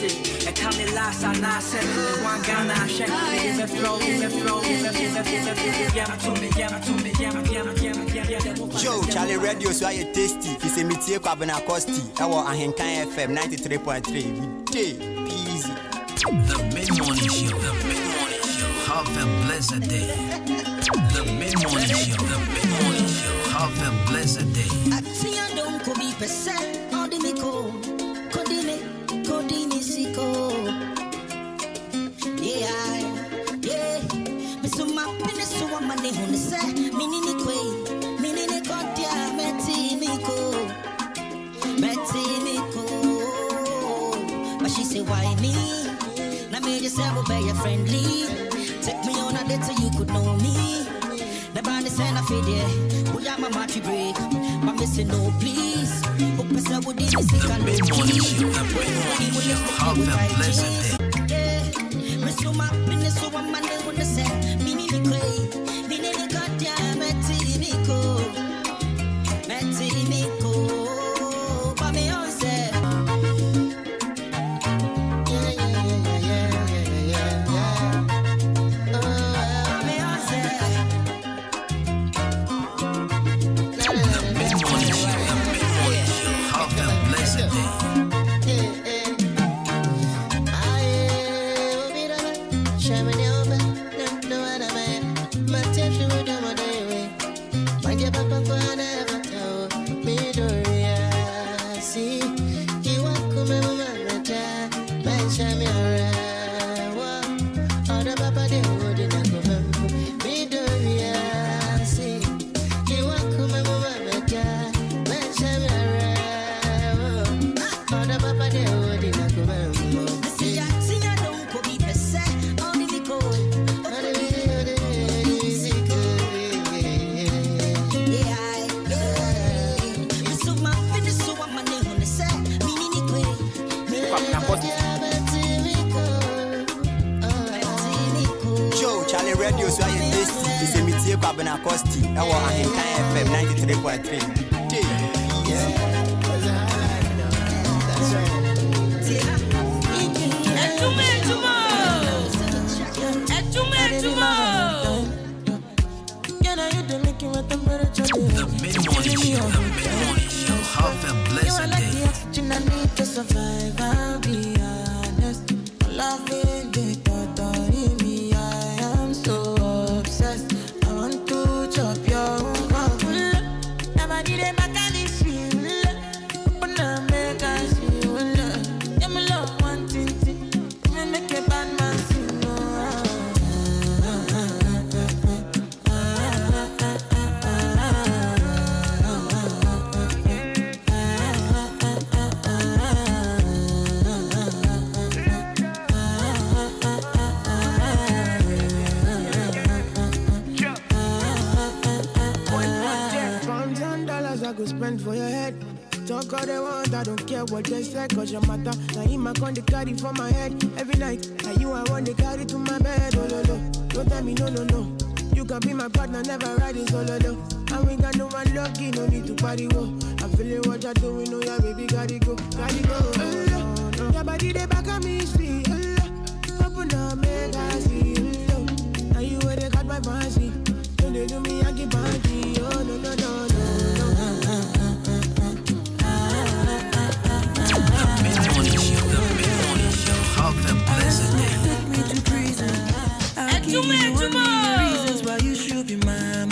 it. And come in last, I not said it. One Ghana, I shake it. Me flow. Joe, Charlie Radio, so I tasty. If you me take up an acoustic, I want a Henkai FM 93.3. Easy. The mid-morning show. Have a blessed day. The mid-morning show. Have a blessed day. Atia don't go be percent. Odimiko, Kodimi Siko. Yeah. Miss Mappin is so one money on the set. Minini Kotia, Metiniko. But she say, why me? Now made yourself be your friendly. Take me on a date so you could know me. The band is send a fide. We are my match break. But missing no please. Hope I would be sick and Have a blessed day. yeah. Miss you my business so one man on the set. Minini got ya Metiniko. But me on set. Have a blessed day. Joe, Charlie Radio, so I tasty. If you me take up an acoustic, I want a Henkai FM 93.3. The mid-morning show. Have a blessed day. I need to survive, I'll be honest. Loving the thought of me, I am so obsessed. I want to chop your heart. Never did a mechanic, but now make us feel love. Yeah, my love, one thing, me make a bad man sing. I go spend for your head. Talk all they want, I don't care what they say, cause your matter. Now him I con the carry for my head every night. Now you I want to carry to my bed, oh no no. Don't tell me no. You can be my partner, never ride it solo though. And we got no one lucky, no need to party, whoa. I'm feeling what you're doing, oh yeah, baby, gotta go. Your body they back at me, see, open up, make I see, now you where they got my fancy. Don't they do me, I keep party, oh no. Have a blessed day. Take me to prison. I'll give you 1 million reasons why you should be mine.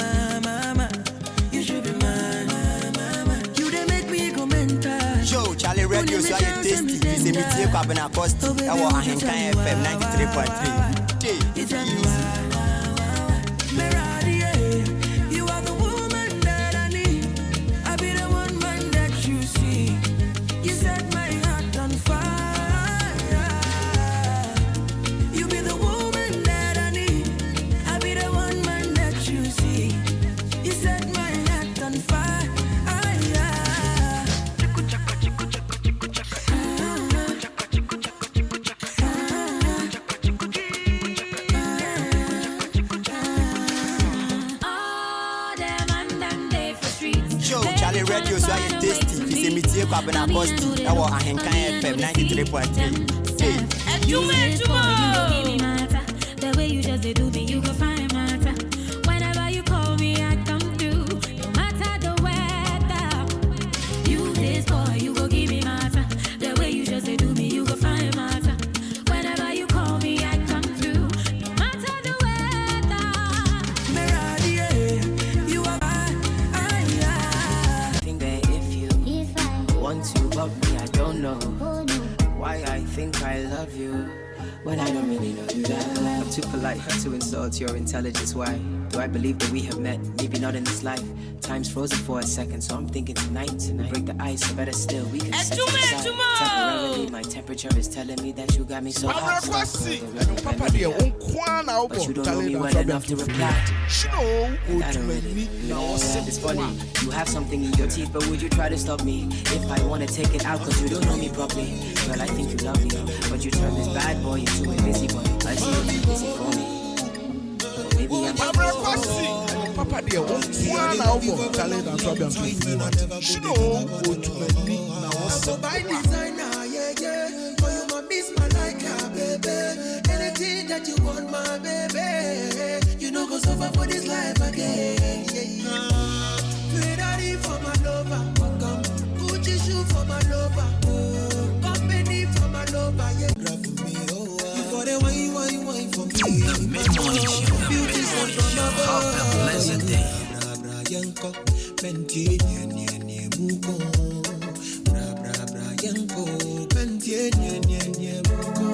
You should be mine. You they make me go mental. Joe, Charlie Radio, so I tasty. If you me take up an acoustic, I want a Henkai FM 93.3. It's a Easy. you are the woman that I need. I'll be the one man that you see. You set my heart on fire. You be the woman that I need. I'll be the one man that you see. You set my heart on fire. Charlie Radio, so I tasty. If you me take up an acoustic, I want a Henkai FM 93.3. Use this boy, you go give me matter. The way you just do me, you go find matter. Whenever you call me, I come through. No matter the weather. Use this boy, you go give me matter. The way you just do me, you go find matter. Whenever you call me, I come through. No matter the weather. You are mine. I think that if you want to love me, I don't know why I think I love you when I don't really know you that well. I'm too polite to insult your intelligence. Why do I believe that we have met? Maybe not in this life. Time's frozen for a second, so I'm thinking tonight. Break the ice, or better still, we can set it aside. Temporarily, my temperature is telling me that you got me so hot. But you don't know me well enough to reply. And I don't really know. It's funny, you have something in your teeth, but would you try to stop me if I want to take it out? Cause you don't know me properly. Well, I think you love me, but you turn this bad boy into a busy boy. I see you're too busy for me. Maybe I'm Papa dear, one album, talent and trouble and she know go to me now. So by designer, yeah. For you, my miss my like baby. Anything that you want, my baby. You know go suffer for this life again. Yeah. Ferrari for my lover, welcome. Gucci shoe for my lover, company for my lover. Yeah. Grab for me, oh. You got the wine for me. The mid-morning show. Have a blessed day. Yanko, pentie nye muko. Bra yanko, pentie nye muko.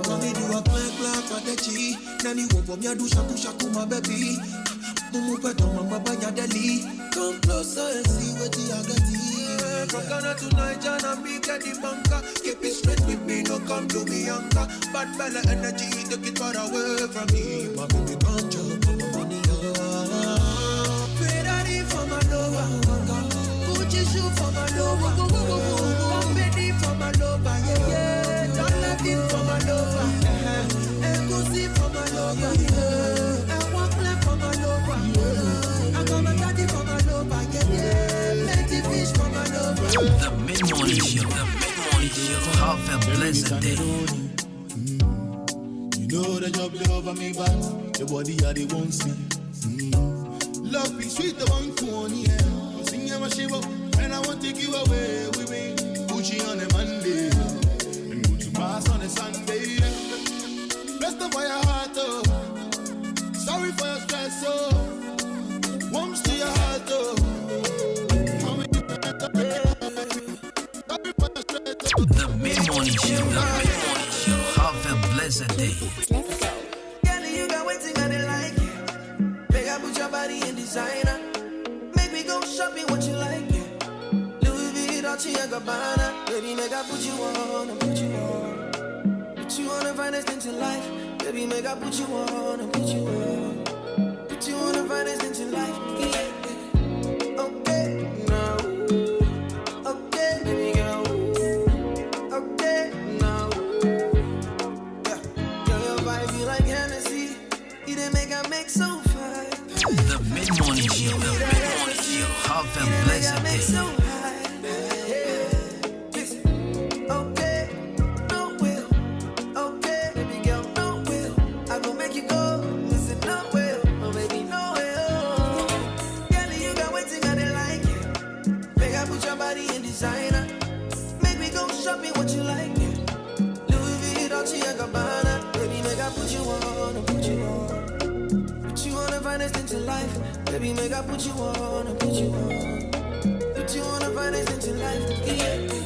Mami do a clap at the chi. Nani wo me do shaku my baby. Mumu peto mama banya deli. Come closer and see what you got. From Ghana to Niger and me get the bunker. Keep it straight with me, no come to me younger. Bad bella energy, take it far away from me. My baby can't jump on my money. Ferrari for my lover, Gucci shoe for my lover, company for my lover, yeah. Don't let it for my lover, Gucci for my lover, and one plan for my lover, I got my daddy for my lover, yeah. Plenty fish for my lover. The mid-morning show. Have a blessed day. You know the job they over me, but the body are the one see. Love be sweet, the one for yeah. Sing your shivo, and I want to take you away with me. Gucci on a Monday, and go to Mass on a Sunday. Rest of your heart, oh. Sorry for your stress, oh. Warms to your heart, oh. The mid-morning show. Have a blessed day. Let's go. Girl, you got waiting and they like it. Make I put your body in designer. Make me go shopping what you like it. Louis V, Dolce and Gabbana. Baby, make I put you on and put you on. Put you on the finest thing to life. Baby, make I put you on and put you on. Put you on the finest thing to life. Yeah. Okay, now. Okay, baby girl. Okay, now. Yeah, girl, your vibe be like Hennessy. You didn't make I make so fine. The mid-morning show. Have a blessed day. Okay, no will. Okay, baby girl, no will. I gon' make you go. Listen, no will. Oh, baby, no will. Girl, you got waiting and they like it. Make I put your body in designer. Make me go shopping what you like it. Louis V, Dolce and Gabbana. Baby, make I put you on and put you on. Put you on the finest thing to life. Baby, make I put you on and put you on. Put you on the finest thing to life. Yeah.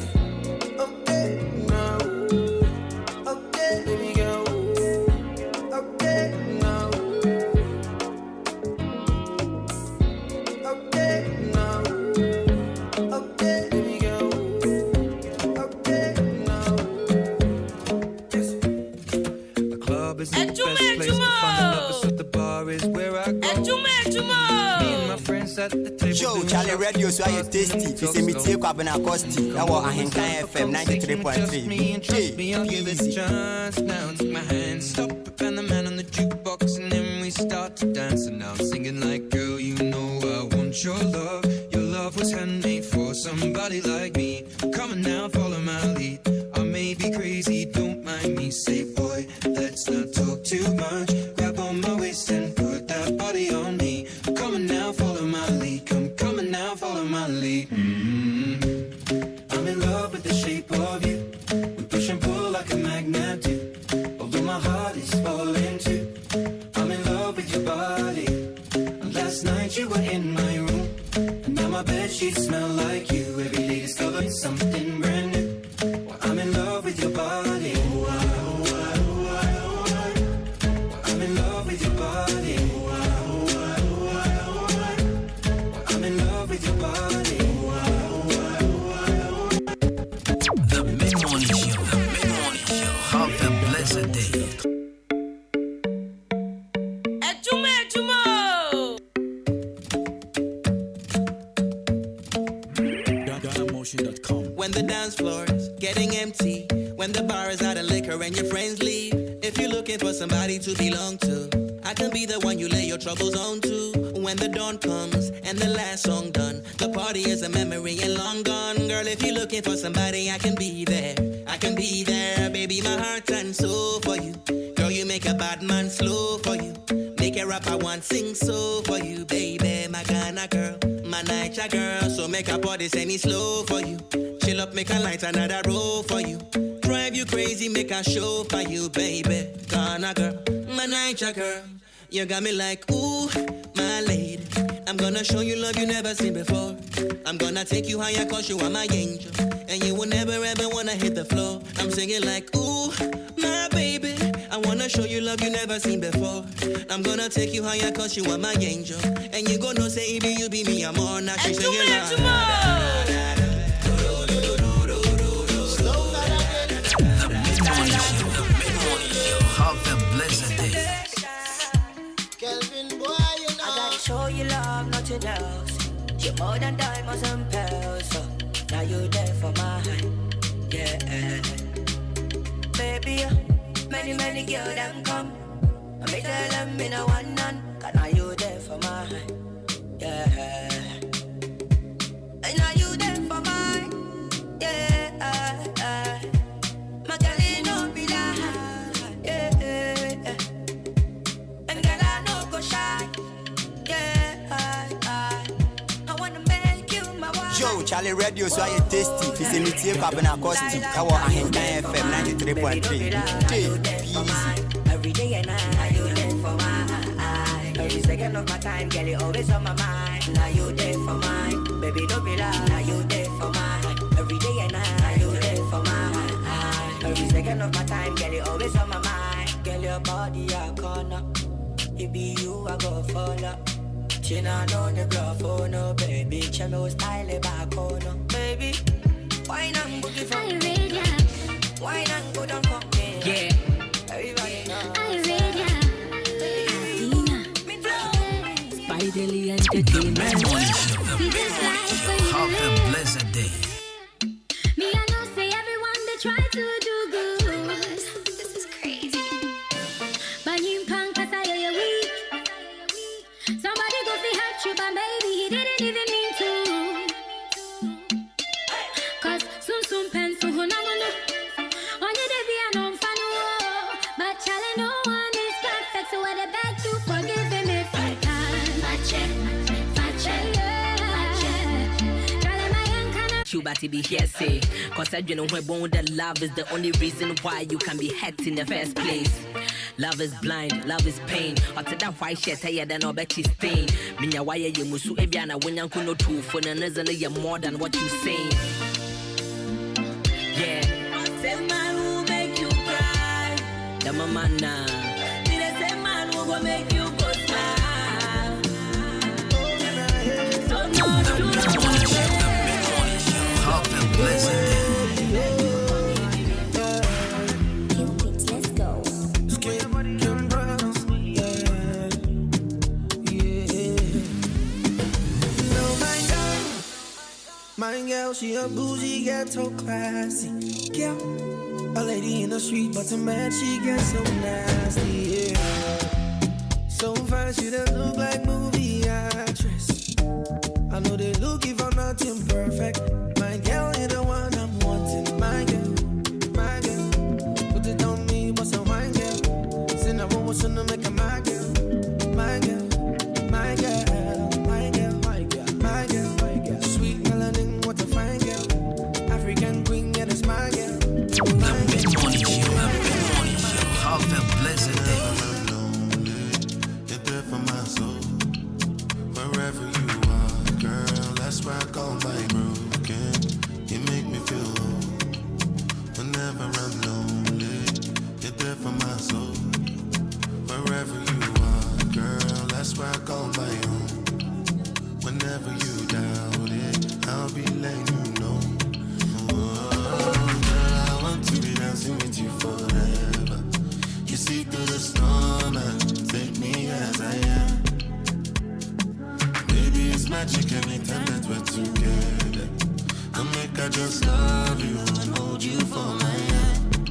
Okay, now. Okay, baby girl. Okay, now. Okay, now. Okay, baby girl. Okay, now. Yes. The club is the best place to find lovers, so the bar is where I go. Me and my friends at the table. Yo, Charlie Radio, so I tasty. If you me take up in a costi, I want Ahenkan FM 93.3. Trust me, I'll give it a chance. Now take my hand, stop it, and the man on the jukebox, and then we start to dance. And now I'm singing like, girl, you know I want your love. Your love was handmade for somebody like me. Come on now, follow my lead. I may be crazy, don't mind me. Say, boy, anything I do. Although my heart is falling too. I'm in love with your body. And last night you were in my room. And now my bedsheets smell like you. Every day discovering something brand new. Well, I'm in love with your body. I'm in love with your body. I'm in love with your body. The Mid-Morning Show. The Mid-Morning Show. Have a blessed day. When the dance floor's getting empty, when the bar is out of liquor and your friends leave, if you're looking for somebody to belong to, I can be the one you lay your troubles on to. When the dawn comes and the last song done, the party is a memory and long gone. Girl, if you're looking for somebody, I can be there. I can be there, baby, my heart and soul for you. Girl, you make a bad man slow for you. Make a rapper want sing so for you, baby, my Ghana girl, my Niger girl. So make a body send it slow for you. Chill up, make a light another roll for you. Drive you crazy, make a show for you, baby, Ghana girl, my Niger girl. You got me like, ooh, my lady. I'm gonna show you love you never seen before. I'm gonna take you higher cause you are my angel. And you will never ever wanna hit the floor. I'm singing like, ooh, my baby. I wanna show you love you never seen before. I'm gonna take you higher cause you are my angel. And you gonna say, it be you, be me, I'm on. Now she's singing like, The Mid-Morning Show. The Mid-Morning Show. Have a blessed day. Kelvin boy, you know. I gotta show you love, nothing else. You're more than diamonds and pearls. So now you're there for my hand. Yeah. Baby, many girls them come. I make tell them in a one none. Cause now you're there for my hand. Yeah. And now you there for mine. Yeah. My girl, you know be like. Yeah. And girl, I know go shy. Yeah. I wanna make you my wife. Yo, Charlie Radio, so I tasty. If it's a meeting, Kwabena Kosti. I want Ahenkan FM 93.3. Peace. Every day and night, now you there for mine. Every second of my time, girl, you always on my mind. Now you there for mine, baby, don't be lie. Now you there for mine. Every day and night, now you there for mine. Every second of my time, girl, you always on my mind. Girl, your body a corner. It be you I go follow. China no the bluff, oh no, baby. Cello style back on, no, baby. Why not boogie for me? Why not go down for me? Yeah. Everybody know. The Mid-Morning Show. The Mid-Morning Show. Have a blessed day. Me, I know say everyone they try to do good. This is crazy. But you punk, cause I hear you weak. Somebody go fi hurt you, but maybe he didn't even mean to. Cause soon pencil who na mono. On your day be an on fan, but challenge no one is perfect. So what I beg to forgive him if I can. Chubati be here say, cause I don't know when that love is the only reason why you can be hurt in the first place. Love is blind, love is pain. Or to that white shirt, I had no bet stain. Minya why you musu ebiana when you no two for another you're more than what you say. Yeah. Say man who make you cry. The mama na. Did I say man who go make you go smile? So no, The Mid-Morning Show. The Mid-Morning Show. Have a blessed day. Let's go. My girl, she a bougie, ghetto classy. Yeah, a lady in the street, but to man, she gets so nasty. Yeah, so fine, she don't look like movie actress. I know they looking for nothing perfect. My girl, you're the one I'm wanting. My girl, put it on me, what's on my girl? Send a woman, so no make a my girl, my girl, my girl, my girl, my girl, my girl, my girl. Sweet melanin, what a fine girl. African queen, yeah, that's my girl. The Mid-Morning Show. see through the storm and take me as I am. Maybe it's magic anytime that we're together. I make I just love you and hold you for my hand.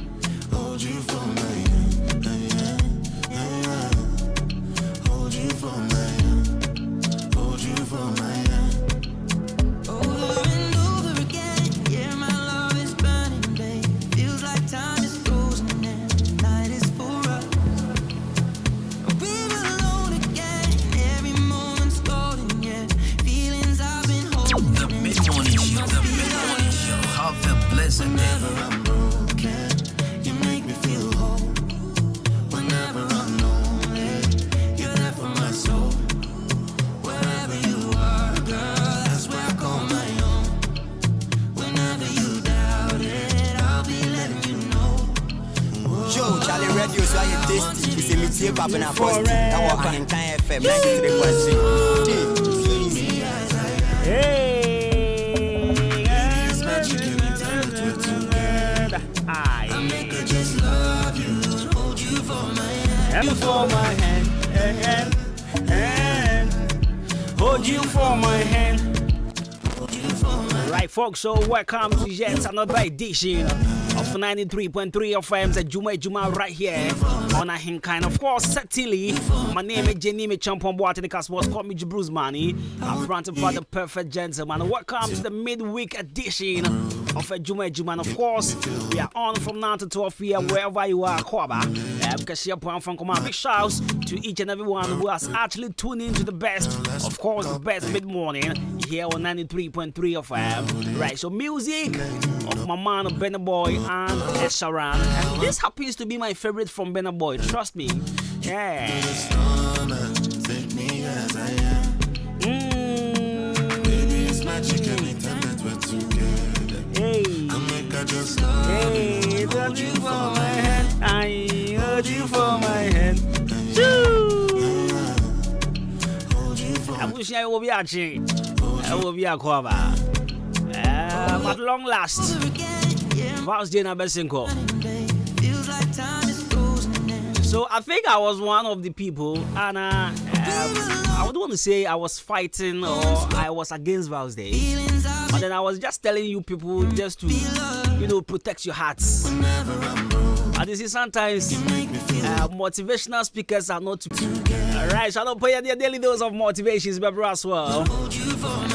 Hold you for my hand. Hold you for my hand. Hold you for my hand. Whenever I'm broken, you make me feel whole. Whenever I'm lonely, you're there for my soul. Wherever you are, girl, that's where I call my own. Whenever you doubt it, I'll be letting you know. Joe, Charlie Radio, so I tasty. It's a meeting up in a post. That was Ahinkan FM 93.3. Hey. And for my hand, and hold you for my hand. Right, folks, so welcome to yet another edition of 93.3 FM's at Juma right here on Ahinkan. Of course, certainly, my name is Jenny Champon Boate, the Cosmos, call me Bruce Money. I'm granted for the perfect gentleman. Welcome to the midweek edition of Juma. And of course, we are on from 9 to 12 here, wherever you are, Kwaba. Because here, from command, big shouts to each and everyone who has actually tuned in to the best, of course, the best mid morning here on 93.3 FM. Right, so music of my man Benna Boy and Ed Sheeran. And this happens to be my favorite from Benna Boy, trust me. Yeah. Take me as I am. Baby, it's magic anytime that we're together. Hey. I make I just love you. Hold you for my hand. I hold you for my hand. I wish I would be watching. I will be a cover. At long last, Vals Jena Besinko. So I think I was one of the people, and I would want to say I was fighting or I was against Vals Day, but then I was just telling you people just to, protect your hearts. And you see, sometimes motivational speakers are not. Alright, so I'll play the daily dose of motivations, baby, as well.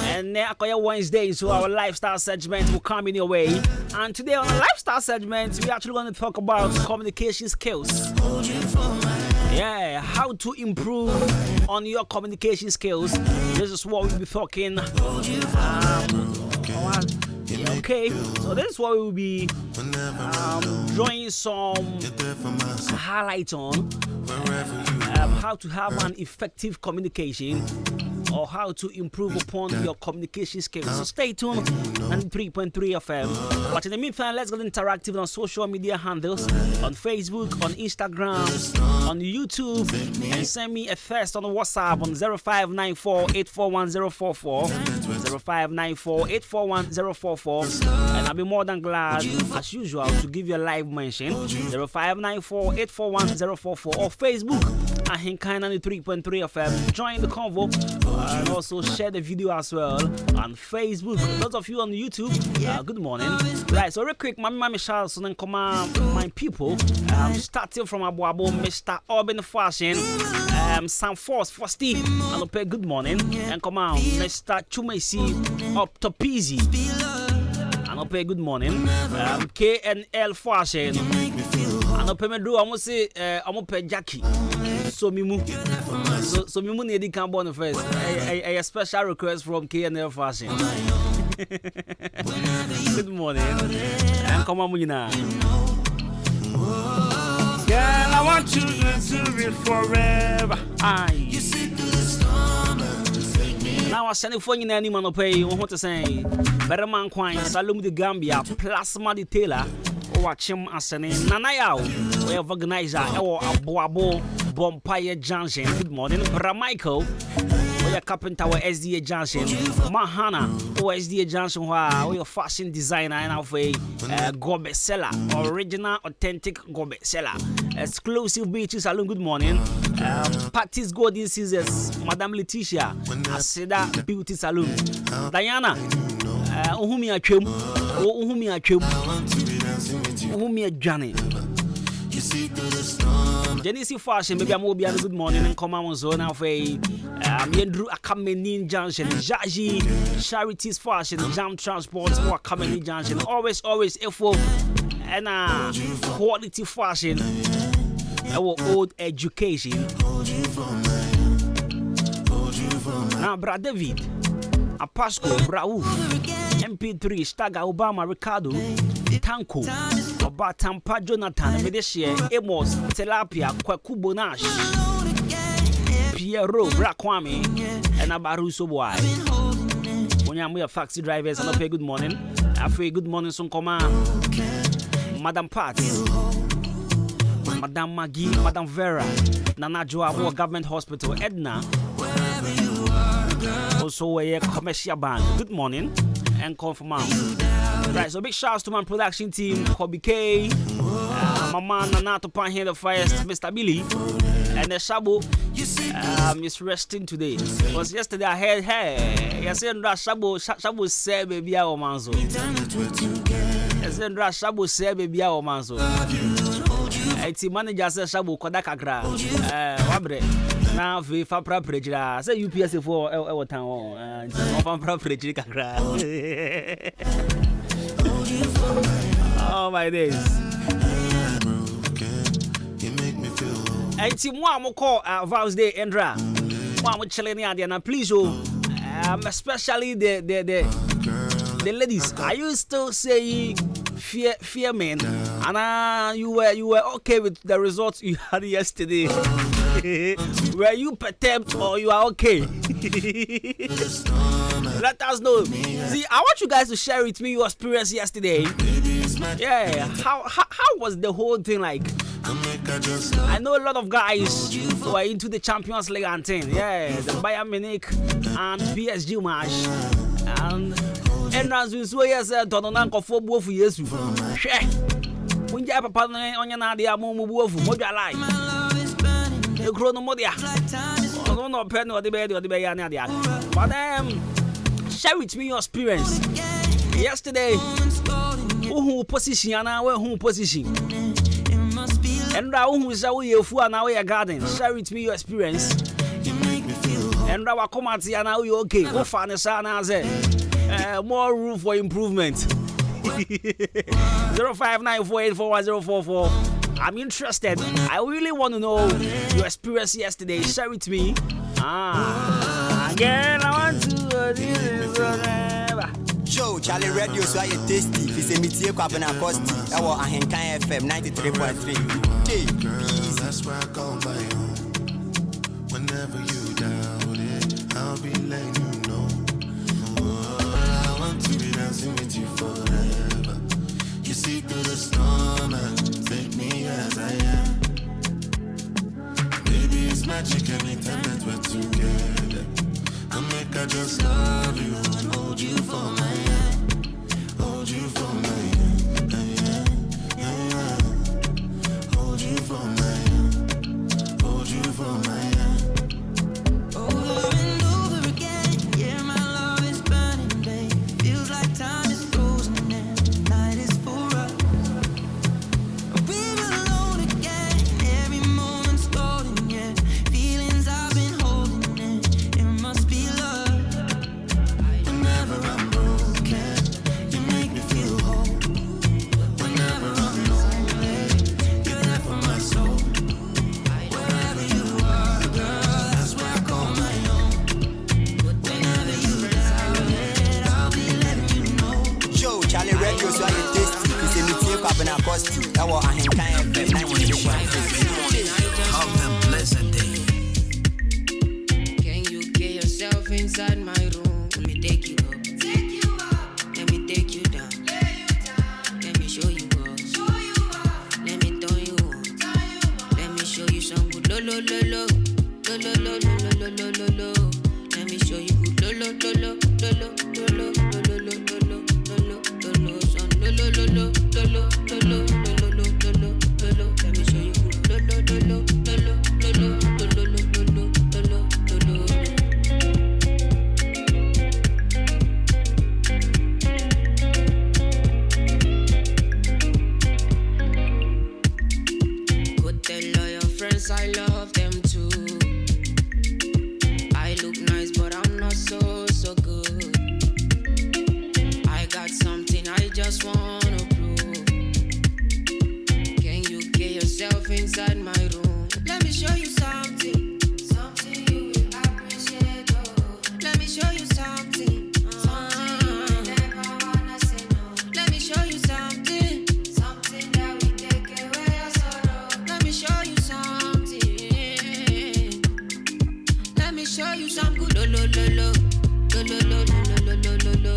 And then Wednesday, so our lifestyle segment will come in your way. And today on the lifestyle segment, we're actually going to talk about communication skills. Yeah, how to improve on your communication skills. This is what we'll be talking. Okay, so this is what we will be drawing some highlights on. How to have an effective communication or how to improve upon your communication skills. So stay tuned on 3.3 FM. But in the meantime, let's get interactive on social media handles, on Facebook, on Instagram, on YouTube, and send me a text on WhatsApp on 0594-841-044, 0594-841-044, and I'll be more than glad, as usual, to give you a live mention, 0594-841-044, or Facebook, Ahinkan 93.3 FM. Join the convo and also share the video as well on Facebook. Those of you on YouTube, good morning. Right, so real quick, my Michelle, so then come on, my people. Starting from Abu Abu, Mr. Urban Fashion, Sam Force, Fosty, and pay good morning. And come on, Mr. Chumesi, up to Peasy. And pay good morning. KNL Fashion. And pay me do, I'm going to say, I'm going to pay Jackie. So Mimu need to come on first. A special request from KNL Fashion. Good morning. And come on, Munina. Girl, I want you to live forever. Now I send it for you any man pay. What to say? Better man Quine, Salum de Gambia, Plasma de Taylor. Watch him as a name. Nanayao, we have organizer or Abuabo Bompire Junction. Good morning, Bramichael. We we are carpenter or SDA Junction. Mahana or SDA Junction, where we are fashion designer and have a gobe seller, original, authentic gobe seller. Exclusive beauty salon. Good morning. Patty's Golden Scissors, Madame Letitia, Aseda Beauty Salon. Diana, Uhumi Achum, Uhumi Achum, Uhumi Johnny. Genesis Fashion, maybe I'm will be a good morning and come on zone of a Yendru Akameni Junction, Jaji, Charities Fashion, Jam Transport, or Akameni Junction. Always FO and quality fashion. Our old education. Now, Brad David, Apasco, Raul, MP3, Staga, Obama, Ricardo, Tanko, Obatampa, Jonathan, Medeshia, Amos, Telapia, Kwakubo Nash, Piero, Brakwame, and Abaruso Boy. When we are taxi drivers, and I pay good morning. I feel good morning, some command. Madam Pat. Madam Maggie, Madam Vera, Nana Joabo Government Hospital, Edna, also a commercial band. Good morning and confirm. Right, so big shouts to my production team, Kobe K, Mama Nana to pan here the first, Mr. Billy, and the Shabo is resting today. Because yesterday I heard, hey, I said that Shabo said baby our manzo. I said that Shabo said baby our manzo. It's manager says Shabu Kodakakra. Wabre. Now, if I prepare, say UPS for our town. Oh, my days. It's one call Vows Day, Endra. One with Chelenia, and please, especially the ladies. Are you still saying fear men? And you were okay with the results you had yesterday? Were you perturbed or you are okay? Let us know. See, I want you guys to share with me your experience yesterday. Yeah, how was the whole thing like? I know a lot of guys who are into the Champions League and thing. Yeah, the Bayern Munich and PSG match. And as we saw yesterday, Tononanko for both years. When you have a partner on your nadia, Momo, Moja Live. The chronomodia. I don't know, pen or the bed or the Bayanadia. But share with me your experience. Yesterday, who position and our who position. And now who is away for an hour garden. Share with me your experience. And our comments are now you okay. Go find a son as more room for improvement. 0594841044. I'm interested. I really want to know your experience yesterday. Share with me. Again, I want to Joe, Charlie Radio, so I tasty. If it's a meteor carbon acoustic, our Ahenkai FM 93.3. That's where I call my own. Whenever you doubt it, I'll be letting you know. I want to be dancing with you forever. You see through the storm and take me as I am. Baby, it's magic anytime that we're together. I make I just love you and hold you for my hand. Hold you for my hand. Hold you for my hand. Hold you for my hand. Over and over again, yeah, my love is burning, babe. Feels like time is frozen and the night is for us. We're alone again, every moment's golden, yeah. Feelings I've been holding in, it must be love. Whenever I'm broken, you make me feel whole. Whenever I'm lonely, you're there for my soul. Wherever you are, girl, that's where I call my own. Whenever you doubt it, I'll be letting you know. Joe, Charlie Radio, so I tasty. If it's a meteor carbon acoustic, our Ahenkai FM 93.3. Have a blessed day. Can you get yourself inside my room? Let me take you up. Let me take you down. Let me show you up. Let me turn you on. Let me show you some good lo lo lo lo lo lo lo lo lo lo lo lo. Let me me show you good. Lolo, lolo, lolo, lolo, lolo, lolo, lolo, lolo, son. Lolo, lolo, lolo, lolo, lolo, lolo, lolo. Let me show you good. Lolo, lolo, lolo, lolo, lolo, lolo, lolo, lolo. Go tell all your friends I love them too. I look nice, but I'm not so good. I got something I just wanna prove. Can you get yourself inside my room? Let me show you something, something you will appreciate. Oh. Let me show you something, something you will never wanna say no. Let me show you something, something that will take away your sorrow. Let me show you something. Let me show you some good lo lo lo lo lo lo lo lo lo lo lo.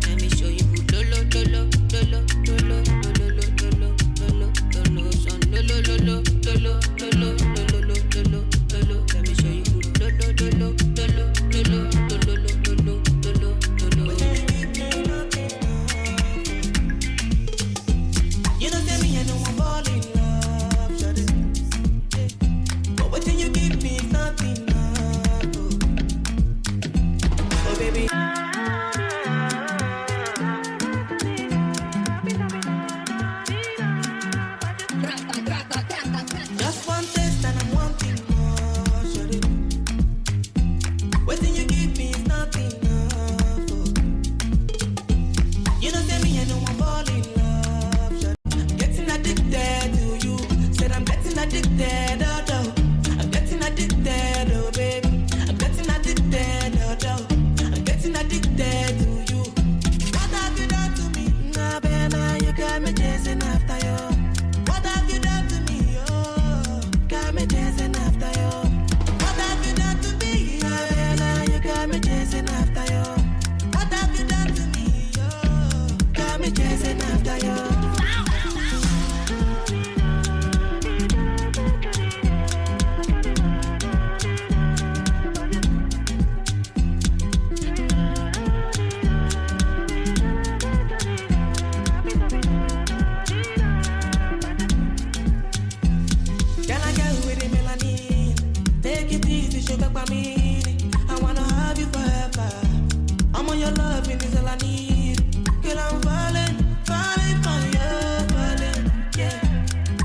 Let me show you good lo lo lo lo lo lo lo lo lo lo lo lo son lo lo lo lo lo lo lo lo lo lo lo. Let me show you good lo lo lo lo lo lo lo lo lo lo lo. You know tell me I know I'm fall in love, shawty. But what you give me is not enough. Oh baby. Just one taste and I'm wanting more, shawty. What you give me is not enough. Oh. You know tell me I know I'm fall in love, shawty. Getting addicted to you. Said I'm getting addicted, oh, oh. I'm getting addicted, oh baby. I'm getting addicted, oh, oh. I'm getting addicted to you. What have you done to me? Nah, baby, you got me chasing after you. What have you done to me? Oh, got me chasing after you. What have you done to me? Nah, baby, you got me chasing after you. What have you done to me? Oh, got me chasing after you. Can I get with the melanin? Take it easy, sugar for me. I wanna have you forever. I'm on your love, and it's all I need. Girl, I'm falling, falling for you, falling, yeah.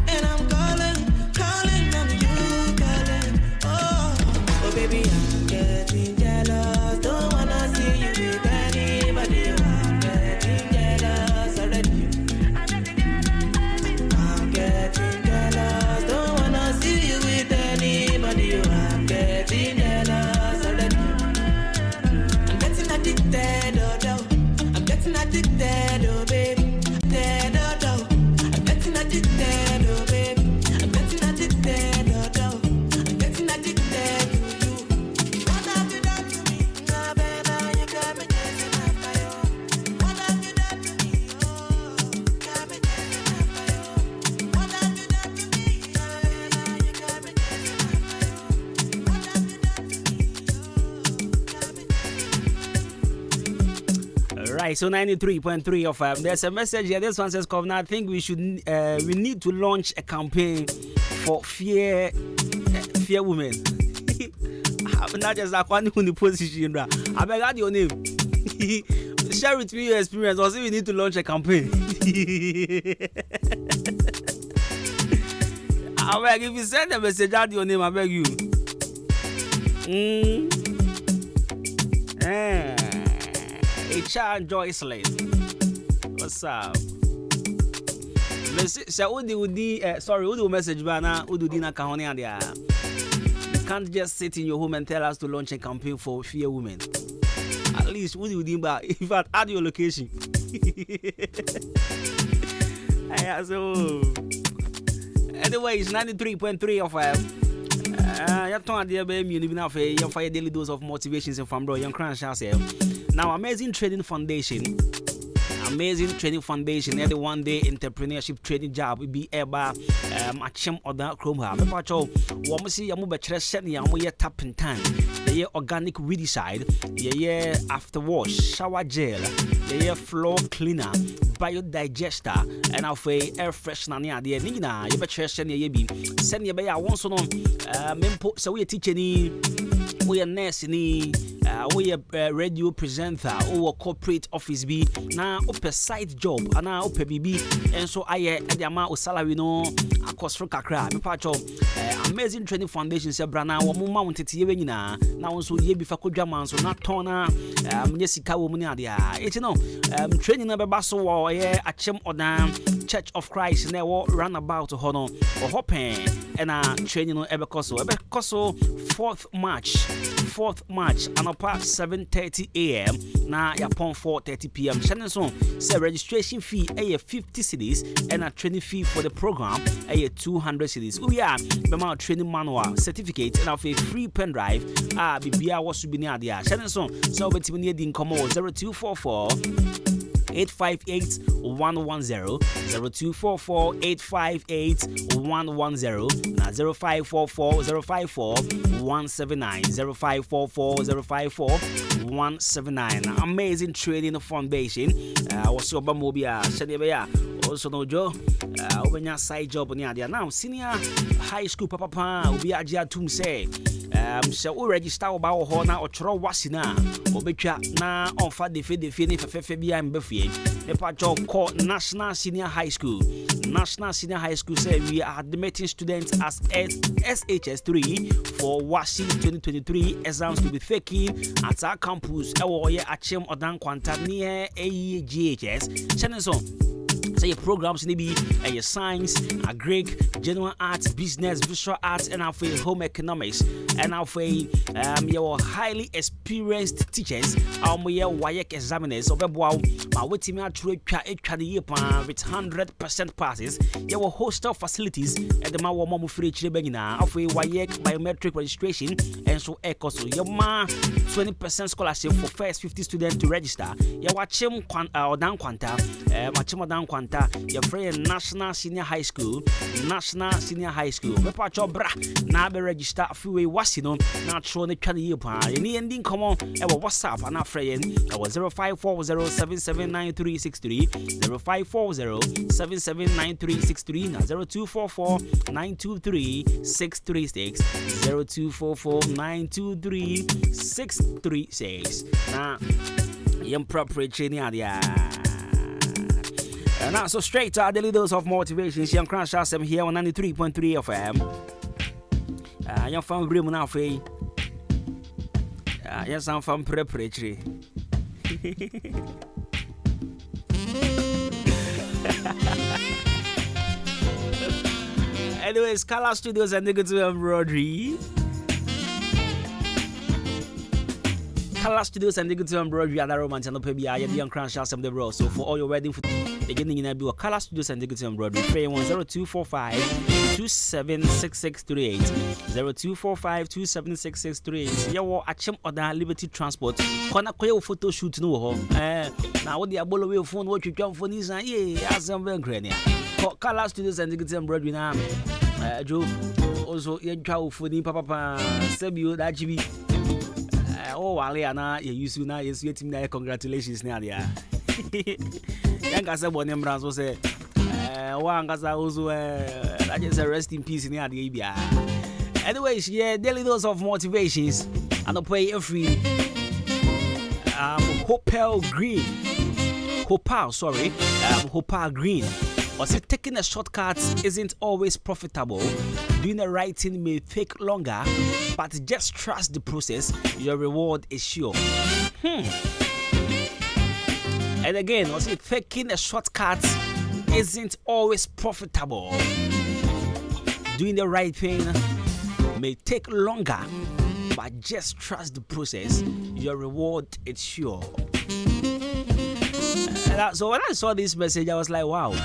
And I'm calling, calling on you, calling. Oh, oh baby, I'm getting jealous. Don't wanna see you with anybody. I'm getting jealous already. I'm getting jealous. Don't wanna see you with anybody. I'm getting jealous already. I'm getting addicted, oh, oh. I'm getting addicted, oh, baby. Dead, oh, oh. I'm getting addicted, oh, baby. I'm getting addicted, oh, oh. I'm getting addicted to you. What have you done to me? Nah, baby, you got me chasing after you. What have you done to me? Oh, got me chasing after you. What have you done to me? Nah, baby, you got me chasing after you. What have you done to me? Oh, got me. Right, so 93.3 of there's a message here. This one says, Governor, I think we need to launch a campaign for fear women. I'm not just like one in the position. I beg out your name. Share with me your experience. Or say we need to launch a campaign. I beg, if you send a message out your name, I beg you. HR Joycelyn. What's up? Say Udi message bana Udu Dina Kahoni and ya. You can't just sit in your home and tell us to launch a campaign for fear women. At least Udi Udimba, if I add your location. So anyway, it's 93.3 of you told the baby you have a fire daily dose of motivations and from bro young crash yourself. Now Amazing Trading Foundation Amazing Training Foundation, the one day entrepreneurship training job will be eba matchem other chrome ha. Me pacho, wo mo si yamu be chere set ya mo ye tap and tan. Ye organic weedicide, ye after wash, shower gel, ye floor cleaner, biodigester, and of air freshener near the nina. You be chere set ye be. Send ye be ya won so no mempo so we teach ni we a nurse ni we a radio presenter or corporate office be na open side job and na open bibi and so aye the amount of salary no akos for kakra me pacho Amazing Training Foundation se brana wo mo mount tete we nyina na won so ye bi fa kodwa man so na ton na nye sika wo mu ni ade a it no training na beba so wo ye achem odan Church of Christ na wo runabout ho no o hopen and training no ebe koso 4th March anopa 7:30 a.m. na yapon 4:30 p.m. Shannon so say registration fee a 50 cedis and a training fee for the program a 200 cedis. We are the training manual certificate and a free pen drive bibia was be near there. Shannon so between the income 0244 858-110 0244-858-110 na 0544-054-179 0544-054-179. Amazing Training Foundation. Also Bamobia Shadebea. Also no Joe. When your side job on the now senior high school papa will be Ajia Tum say. So we register about Hona or Tro Wasina or Becha na on fa de fini Febia and Buffy. The patrol called National Senior High School. National Senior High School say we are admitting students as SHS3 for WASI 2023 exams to be taken at our campus. Ewoye Achem Odan Kwanta near AEGHS. Chenenson. Say your programs need be your science, Greek, general arts, business, visual arts, and our home economics, and our your highly experienced teachers, our WAEC examiners. So, my waiting out to with 100% passes. Your hostel facilities at the Mawamu free Chibena of WAEC biometric registration, and so echo so your 20% scholarship for first 50 students to register. Your watching or down quanta, Machimo down quanta. Your friend National Senior High School. Me pacho bra na be register freeway wasino na tro ne twa ne pa. Any ending come on e WhatsApp and our friend 0540779363 0540779363 na 0244923636 0244923636 na yem proper training adia. And now, so straight to our daily dose of motivation. Young Crash Awesome here on 93.3 FM. Young fan Brim now, Faye. Yes, I'm from preparatory. Anyways, Color Studios and Negative Embroidery. Color Studios and Negative Embroidery and Romance and Opebia, Young Crash Awesome the Bro. So for all your wedding beginning in a Color Studios and Negative Embroidery, pay 0245-276638 0245-276638. Yawo Achem Oda Liberty Transport. Kona koye photo shoot no ho. Now what the abolo we phone what you jump for this and yeah, Azam Benkrenia. Color Studios and Negative Embroidery now. Joe also ye twa for ni papa Sebio that GB. Oh, Aliana, you use now, yes, you team congratulations, Nadia. Yankasa Bonem Brands was a one Gaza also, I just rest in peace in the Arabia. Anyways, yeah, daily dose of motivations and I'll pay every Hopal Green. Or say taking a shortcut isn't always profitable. Doing the right thing may take longer, but just trust the process. Your reward is sure. And again, or say taking a shortcut isn't always profitable. Doing the right thing may take longer, but just trust the process. Your reward is sure. So when I saw this message, I was like, wow.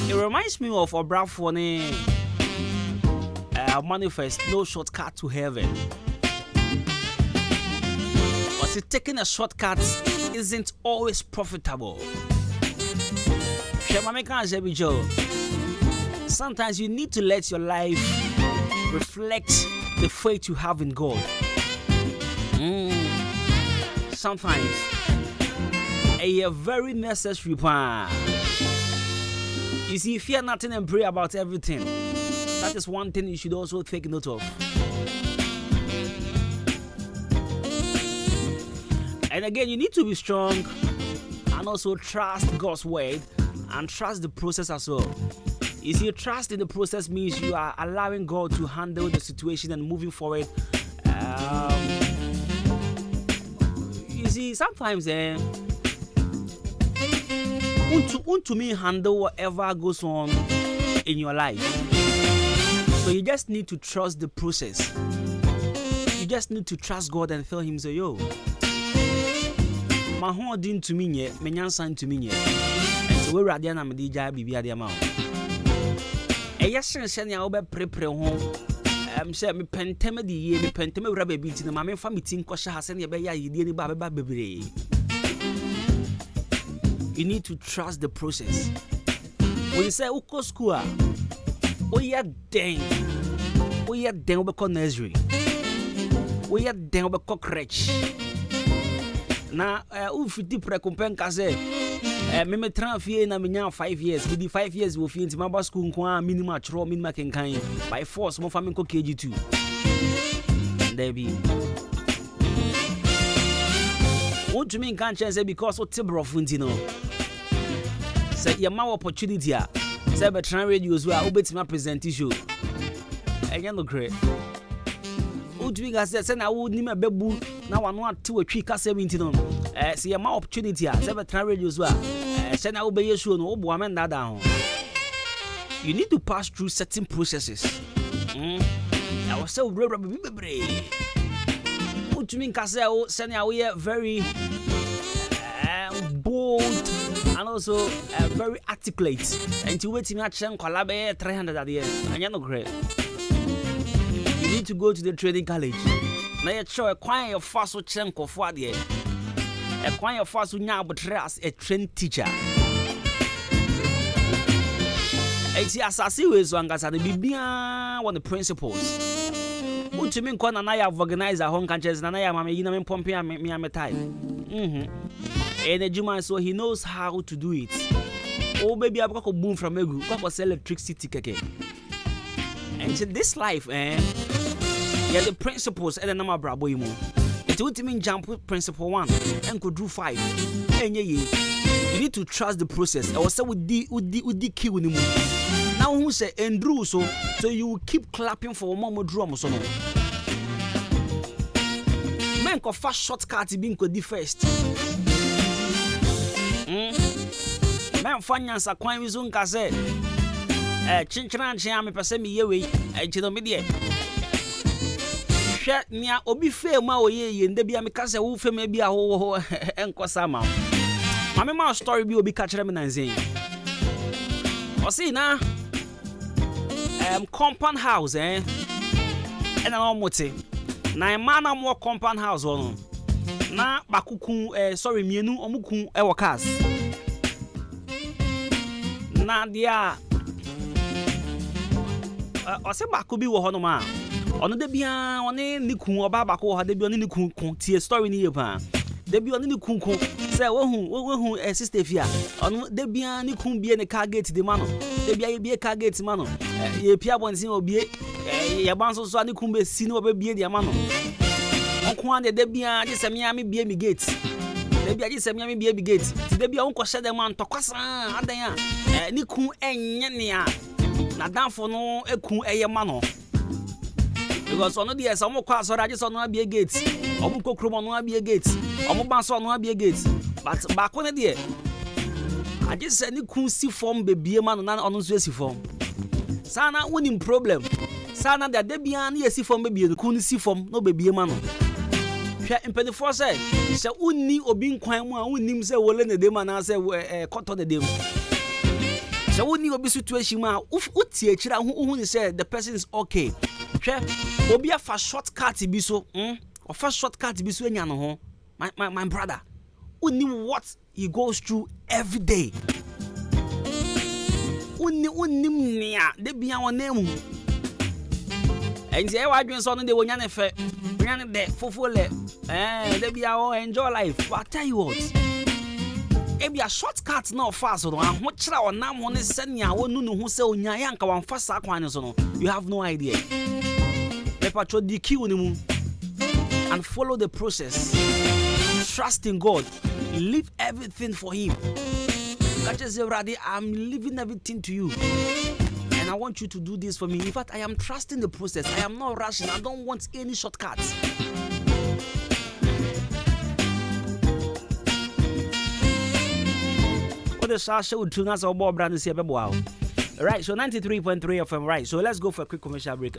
It reminds me of Obrafone manifest, no shortcut to heaven. But See, taking a shortcut isn't always profitable. Sometimes you need to let your life reflect the faith you have in God. Sometimes a very necessary part. You see, fear nothing and pray about everything. That is one thing you should also take note of. And again, you need to be strong and also trust God's word and trust the process as well. You see, trust in the process means you are allowing God to handle the situation and moving forward. You see, sometimes to me handle whatever goes on in your life. So you just need to trust the process. You just need to trust God and tell him, say, yo, my home didn't to me yet, my young to me yet. And so we're ready and be the amount. And yes, send your prepare home. Said me penteme the year, me penteme rubber beat in the mamma family team, Kosha has any baby. You need to trust the process. When you say Uko school, we are dang. We are dang over nursery. We are dang over cockroach. Now, if you dip recompense, say, me transfer na me 5 years. With the 5 years, we'll finish my school minimum throw minimum can kind by force. More family KG2. There be. What do you mean can't say because of Tibro Funtino? Say your more opportunity. Say but try radio as well. Obey my presentation. And you know great. What do you guys say? I would need my baby. Now I want to a 3 17 on. See your more opportunity. Say but try radio as well. Say I obey your show. No woman that down. You need to pass through certain processes. I was so brave. What do you mean? Cause we are very bold and also very articulate. And to wait in action, collaborate 300 at the end. And you're not great. You need to go to the training college. Now you're sure acquire your first chunk of what year. Acquire your first now, but as a trained teacher. It's as I see with one guys at the BBA one of the principles. What do you mean? When I have organized a home countries, and I am a pumping me a time. And the Juma, so he knows how to do it. Oh, baby, I've got a boom from Egu, got sell electricity. And in this life, yeah, the principles and the number brabo you more. It would mean jump principle 1 and could do 5. And you need to trust the process. I was say with the key with him. Now who say Andrew so you will keep clapping for one drum so no. Man ko fast shortcut being ko di first. Man fanyansa kwan wi so nka say chinchran chan me pese me yewe chino me de. Hwe nia obi fe ma oye nda bia me ka say wo fe ma bia ho enko sama. Mama ma story bi obi ka kire me nanzen. O see na compound house and an mote. Na man am more compound house on. Na bakukun sorry mienu omukun e workers. Na dia o se baku bi wo ho no ma. Ono de bia one ni kun oba baku wo ha de bia oni ni kun tie story ni ye pa. De bia oni ni kun say wo sister fia. Ono de bia ni kun bia ne car gate de ma no. De bia ye bia car gate ma no. Ye pia bonsin obie ye banso so ani kumbe si no obie de ma no. Onko ande de bia je semia me bia mi gate. De bia je semia me bia bi gate. Ti de bia onko hye de man tokwasa adan a ni kun enye ne a na danfo no ekun eye ma no. Because ono de so mo kwa so raje so no abia gate. Omo kokromo no abia gate. Omo banso no abia gate. But back on de I just said ni kun si form bebie ma no na ono so si form. Sana winning problem. Sana da de bia na yesi form bebie kun si form no bebie ma no. Hwe impedifo say se unni obi nkwan mu a unnim se wole ne de ma na se koto de dem. Se unni obi situation ma uti akira hu ni say the person is okay. Hwe obi afa shortcut bi so, ofa shortcut bi so anya no ho. my brother, who knew what he goes through every day. Who knew they be our name. And say, why doing something they will not fair. Bring there for they be our enjoy life. But I tell you what, it be a shortcut now fast. So I'm much our name on this send ya who know who say Nyanka one fast aquano. You have no idea. Let patrol DQ and follow the process. Trust in God. Leave everything for Him. I'm leaving everything to you. And I want you to do this for me. In fact, I am trusting the process. I am not rushing. I don't want any shortcuts. What the show to us or more brand is here. Right, so 93.3 FM, right. So let's go for a quick commercial break.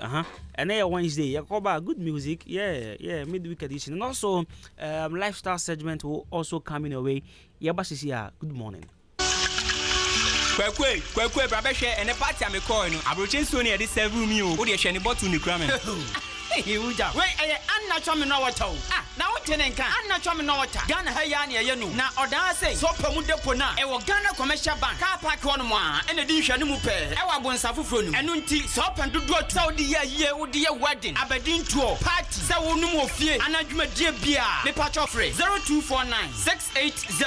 And then Wednesday, Yakoba, good music. Yeah, midweek edition. And also, lifestyle segment will also come in your way. Yabasisia, good morning. Kwekwe, brabeshe, and a party I'm a coin. Abrochen Sony at this 7 room, you would have bottle in the cramming. Wait, I'm not coming over to. Now, Tenenka, I'm not coming over to. Ghana Hayani, you know. Now, or I say, so Pamuda Pona, and Ghana Commercial Bank, car park one, and a dish and mupe. I want Safufun, and unti, sop and do go Saudi year, would dear wedding, Aberdeen tour, party, Sawunumo fear, and I do my dear beer, the patch of 0249 680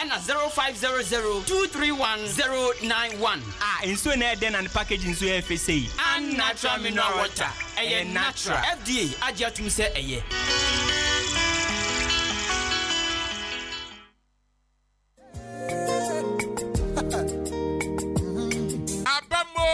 and a 0500 231091. And so then and packaging so FSA and natural mineral water. Natural FDA ajatum say eye. Abamu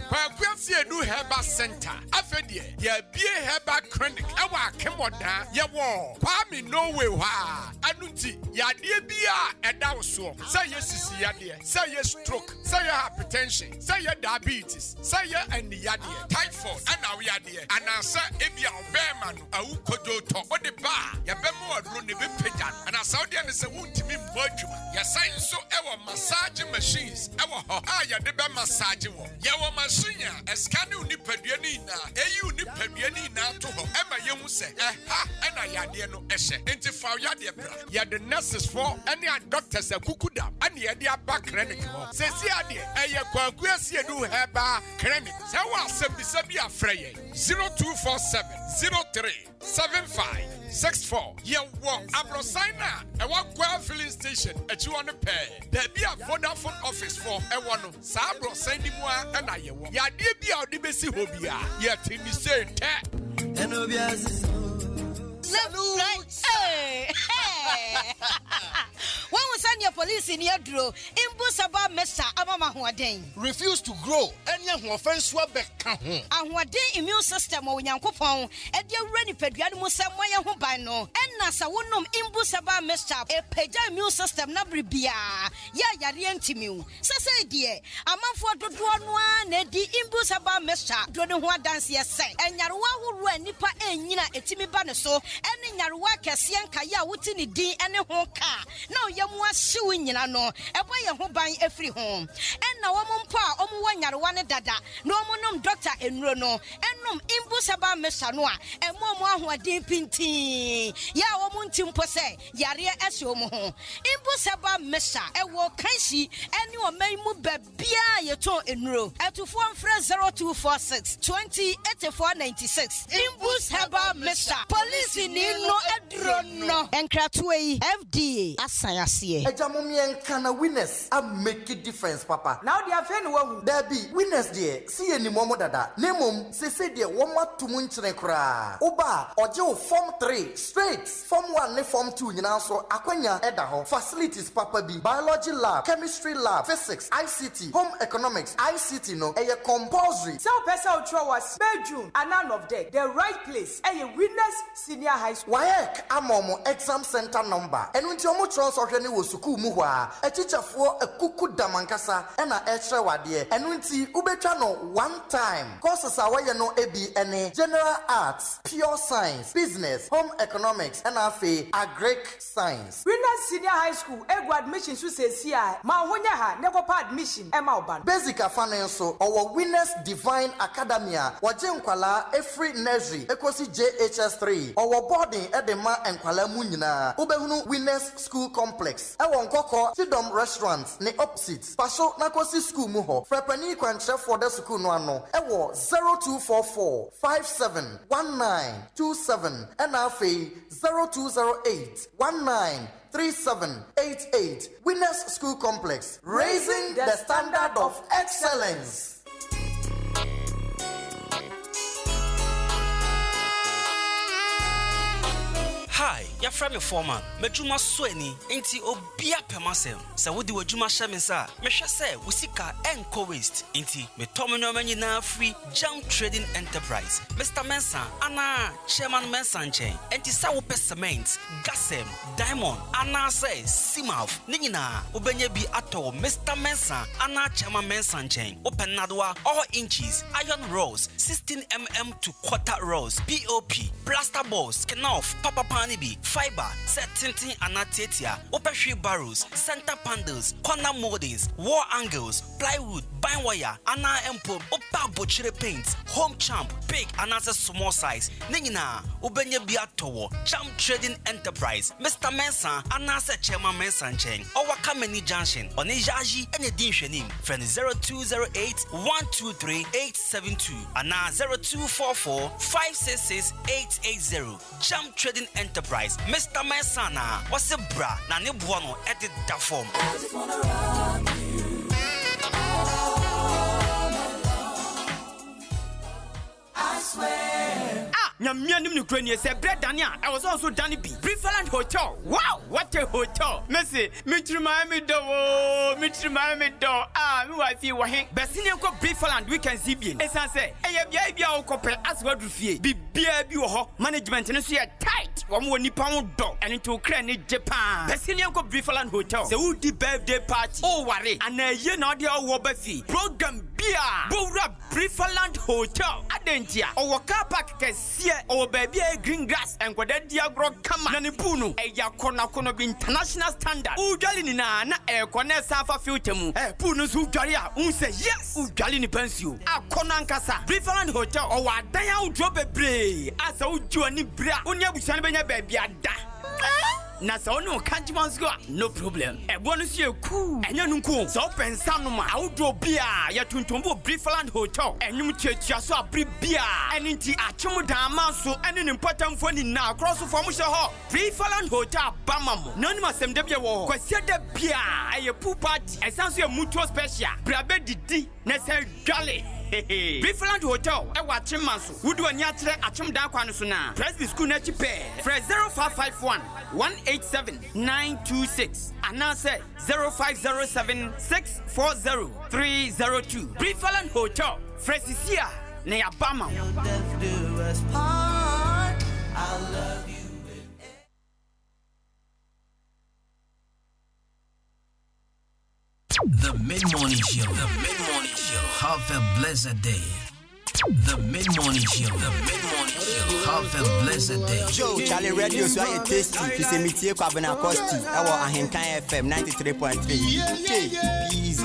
Kwakwasi Edu Herbal Center afedie ye bie herbal clinic ewa kemoda ye wo kwami no way wa anuti yade bia eda so say ye sisi yade say ye stroke say ye hypertension say ye diabetes say ye and yade typhoid and awi yade anasa ebia obema no awu kojoto ode ba ye bemu adro ne be pejan and saudi and say wuntimi mbadwuma ye sign so ewa massage machines ewa ho ya de be massage wo ye wo machine eskane unipadua ni na eyi unipadua ni na to ho ema ye hu se ha ena yade no ehye enti fa yade bra ye the nurses for any doctors akukuda and ye de aba clinic ho se si ade eye kwakuasi edu heba clinic se wa asem bi afre ye 0247 03 7564 ye wo abrosaina e wa kwa filling station echi won pay there be a Vodafone office for e wono sa abrosaini mu a na ye wo ya de bia odi besi ho bia ye tini say te enobiasis hey. When we send your police in your draw, Imbusaba Mesa Amama Huaden. Refuse to grow, and young offense wabeka. And what day immune system or Yankopon, and your ready pediatric Samoya Hubano, and Nasa Wunum Imbusaba Mesa, a peja immune system Nabribia, Yarientimu. Sasa dear, a month for the one, Eddie Imbusaba Mesa, Dodon dance yes, and Yarwa who ran Nipa and Yina Etimi Banaso, and in Yarwa Cassian Kaya Wutini D and a honka. No, Yamwa suing in no, a boy a home buying every home. And now one pa, one dada, no monum doctor in Rono, and num Imbusaba Mesanoa, and more who are deep in tea. Ya womuntim pose, Yaria Esomo. Imbusaba Mesa, a walk Kansi, and you may move Bia your toe in row, and to form fresh 0246 20 8496. Imbusaba Mesa, police in no edrono, and Kratway FDA. Asayasiye. Ejamumi enkana winners a make a difference, Papa. Now they are fair no there be winners there. See any momo dada. Nemum se there one more to munchine kra. Oba ojo form 3 straight. Form 1 ne form 2 nyina so akwanya edaho. Facilities Papa B. Biology lab, chemistry lab, physics, ICT, home economics, ICT no eye compulsory. So person ultra was bedroom and none of them. The right place. Eye winners senior high school. Waek amomo exam center number. And when you transfer any was suku muwa, a teacher for a kuku damankasa and a extra wadi. And when see ubechano one time. Courses are why you know ABNA, general arts, pure science, business, home economics, and agric science. Winners senior high school, ego admission to say CI, ma wonya ha, never pa admission, Emma Oban. basic afane nso owo Winners Divine Academia waje nkwala every nursery ekosi JHS3 owo boarding edema nkwala mu nyina ubehunu Winners School Complex ewo nkoko Freedom Restaurant ne opposite paso nakosi school mu ho frepani kwanche for the school no ano ewo 0244 571927 and afi 0208 193788 Winners School Complex, raising the standard of excellence. Hi, you're from your foreman. Mejuma Sweni, ain't you obia pemasem? So, what do you Juma Shamisa? Mesha say, Usika Enco Waste, ain't you? Me Tomino Manina Free Jump Trading Enterprise. Mr. Mensa, Anna, Chairman Mensan Chain, and Tisawope Cement, Gasem, Diamond, Anna says, Simouth, Nina, Ubenyebi Ato, Mr. Mensa, Anna Chairman Mensan Chain, Open Nadwa, all inches, iron rolls, 16mm to quarter rolls, POP, plaster balls, Kenoff, Papa Panibi, fiber, set tinting anatetia, opeshri barrels, center panels, corner moldings, wall angles, plywood, bind wire, ana empo, opa butchery paints, home champ, big and as a small size. Ningina, Ubenye Biatowo, Jump Trading Enterprise, Mr. Mensa, Anasa Chairman Mensan Chain, or Kameni Junction, on Ejaji and Editioning, friend 0208 123 872, and 0244 566 880. Jump Trading Enterprise, Mr. Mensana, what's a bra, Nani Buono, edit that form. I just wanna rock you. I swear. Nyamianim Ukraine said bread Dania. I was also Danny B. Preferland Hotel. Wow, what a hotel. Messi, Miami do. Me wife you wahin. Bessinian ko Preferland weekend Zibian. Esan say, Bia Okope as what Rufie. Be beer ho management and see a tight. One more Nippon dog and into Ukraine, Japan. Bessinian ko Preferland Hotel. The Woody birthday party. Oh, worry. And a year not the Wobafi. Program beer. Bora Preferland Hotel. Adentia. Or car park can see. Oh baby, green grass and what that diagro come Nanipunu, a yakona be international standard. Ujalini na kone safa filtemu. Punus Ujaria, say yes, Ujalini pensu. A Konankasa, Preferland Hotel, or what Daya drop a bray. As a Ujuani bra, Unya baby ada. Na so no kanji go no problem e bonus you cool enya nunku so pen sanoma outdoor bia ya tuntumbo Preferland Hotel enyum chetua so abri bia eninti achum dan man so ene important phone na across from she ho Preferland Hotel bamamo no nima sem de bia wo kwase da bia eye pool party esanso e mutual special brabe didi na say jolly Preferland Hotel e wa chimanso wudu ani akire achum dan kwa no so na Presby school na chipe fresh 0551 187-926 and now say 0507-640-302. Preferland Hotel, Fresisia, near Bama. I love you. The Mid-Morning Show. The Mid-Morning Show. Have a blessed day. The Mid-Morning Show. The Mid-Morning Show. Have a blessed day. Joe, Charlie Radio, so I tasty. If you say me, take up an acoustic. I want a Henkai FM 93.3. Easy.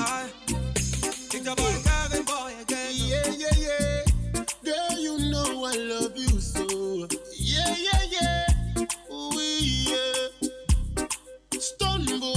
Girl, you know I love you so. Ooh, yeah. Stun boy.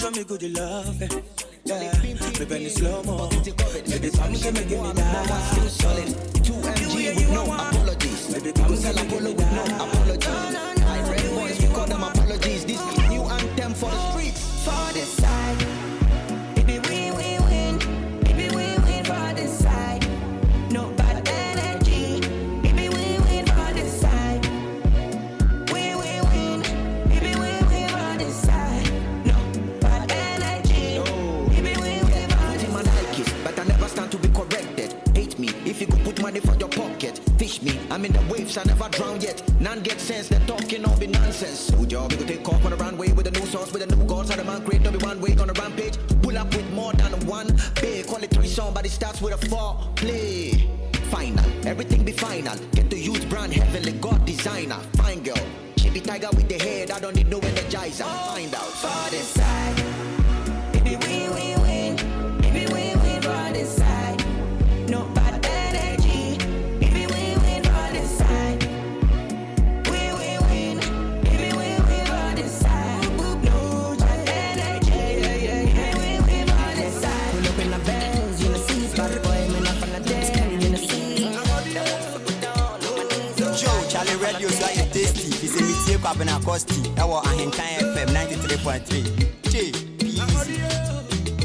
show me good love. Yeah, maybe in slow-mo. Maybe come give me that. Solid 2MG with no apologies. Maybe come sell Apollo with no apologies. I red boys, we call them apologies. This is new anthem for the streets. For this side, baby, we win. Baby, we win for this side. No bad energy. Baby, we win for this side. We win. Baby, we win for this side. No bad energy. Baby, we win for this man like it, but I never stand to be corrected. Hate me if you could put money for your pocket. Fish me, I'm in the waves, I never drown yet. None get sense, they're talking all be nonsense. So job, we go take off on the runway with a new sauce, with a new goals. How the man create, don't be one way on a rampage. Pull up with more than one big. Call it 3 song, but it starts with a 4 play. Final, everything be final. Get the youth brand, heavenly God designer. Fine girl, she be tiger with the head, I don't need no energizer. Find out. for this side. Baby, we win. Baby, we win for this side. No bad energy. Baby, we win for this side. We win. Baby, we win for this side. No bad energy. Baby, we win for this side. Pull up in the Benz, you know see bad boy, me not from the den, you know see. Joe, Charlie Radio, so I tasty. It's a meeting up in Acosti. I was Ahenkan FM 93.3. J, Peasy.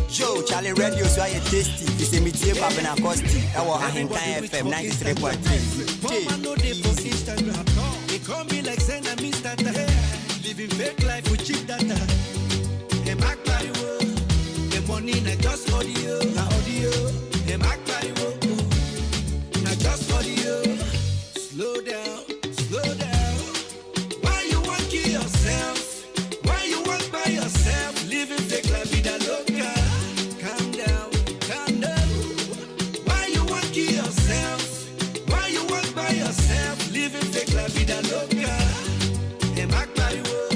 Joe, Charlie Radio, so I tasty. It's a meeting up in Acosti. I was Ahenkan FM 93.3. J, Mama know they for Instagram. They call me like send a Mr. Living fake life with cheap data. Them act like wo. The money na just audio. Na audio. Them act like wo. Na just audio. Slow down, slow down. Why you want kill yourself? Why you want by yourself? Living fake la vida loca. Calm down, calm down. Why you want kill yourself? Why you want by yourself? Living fake la vida loca. Them act like wo.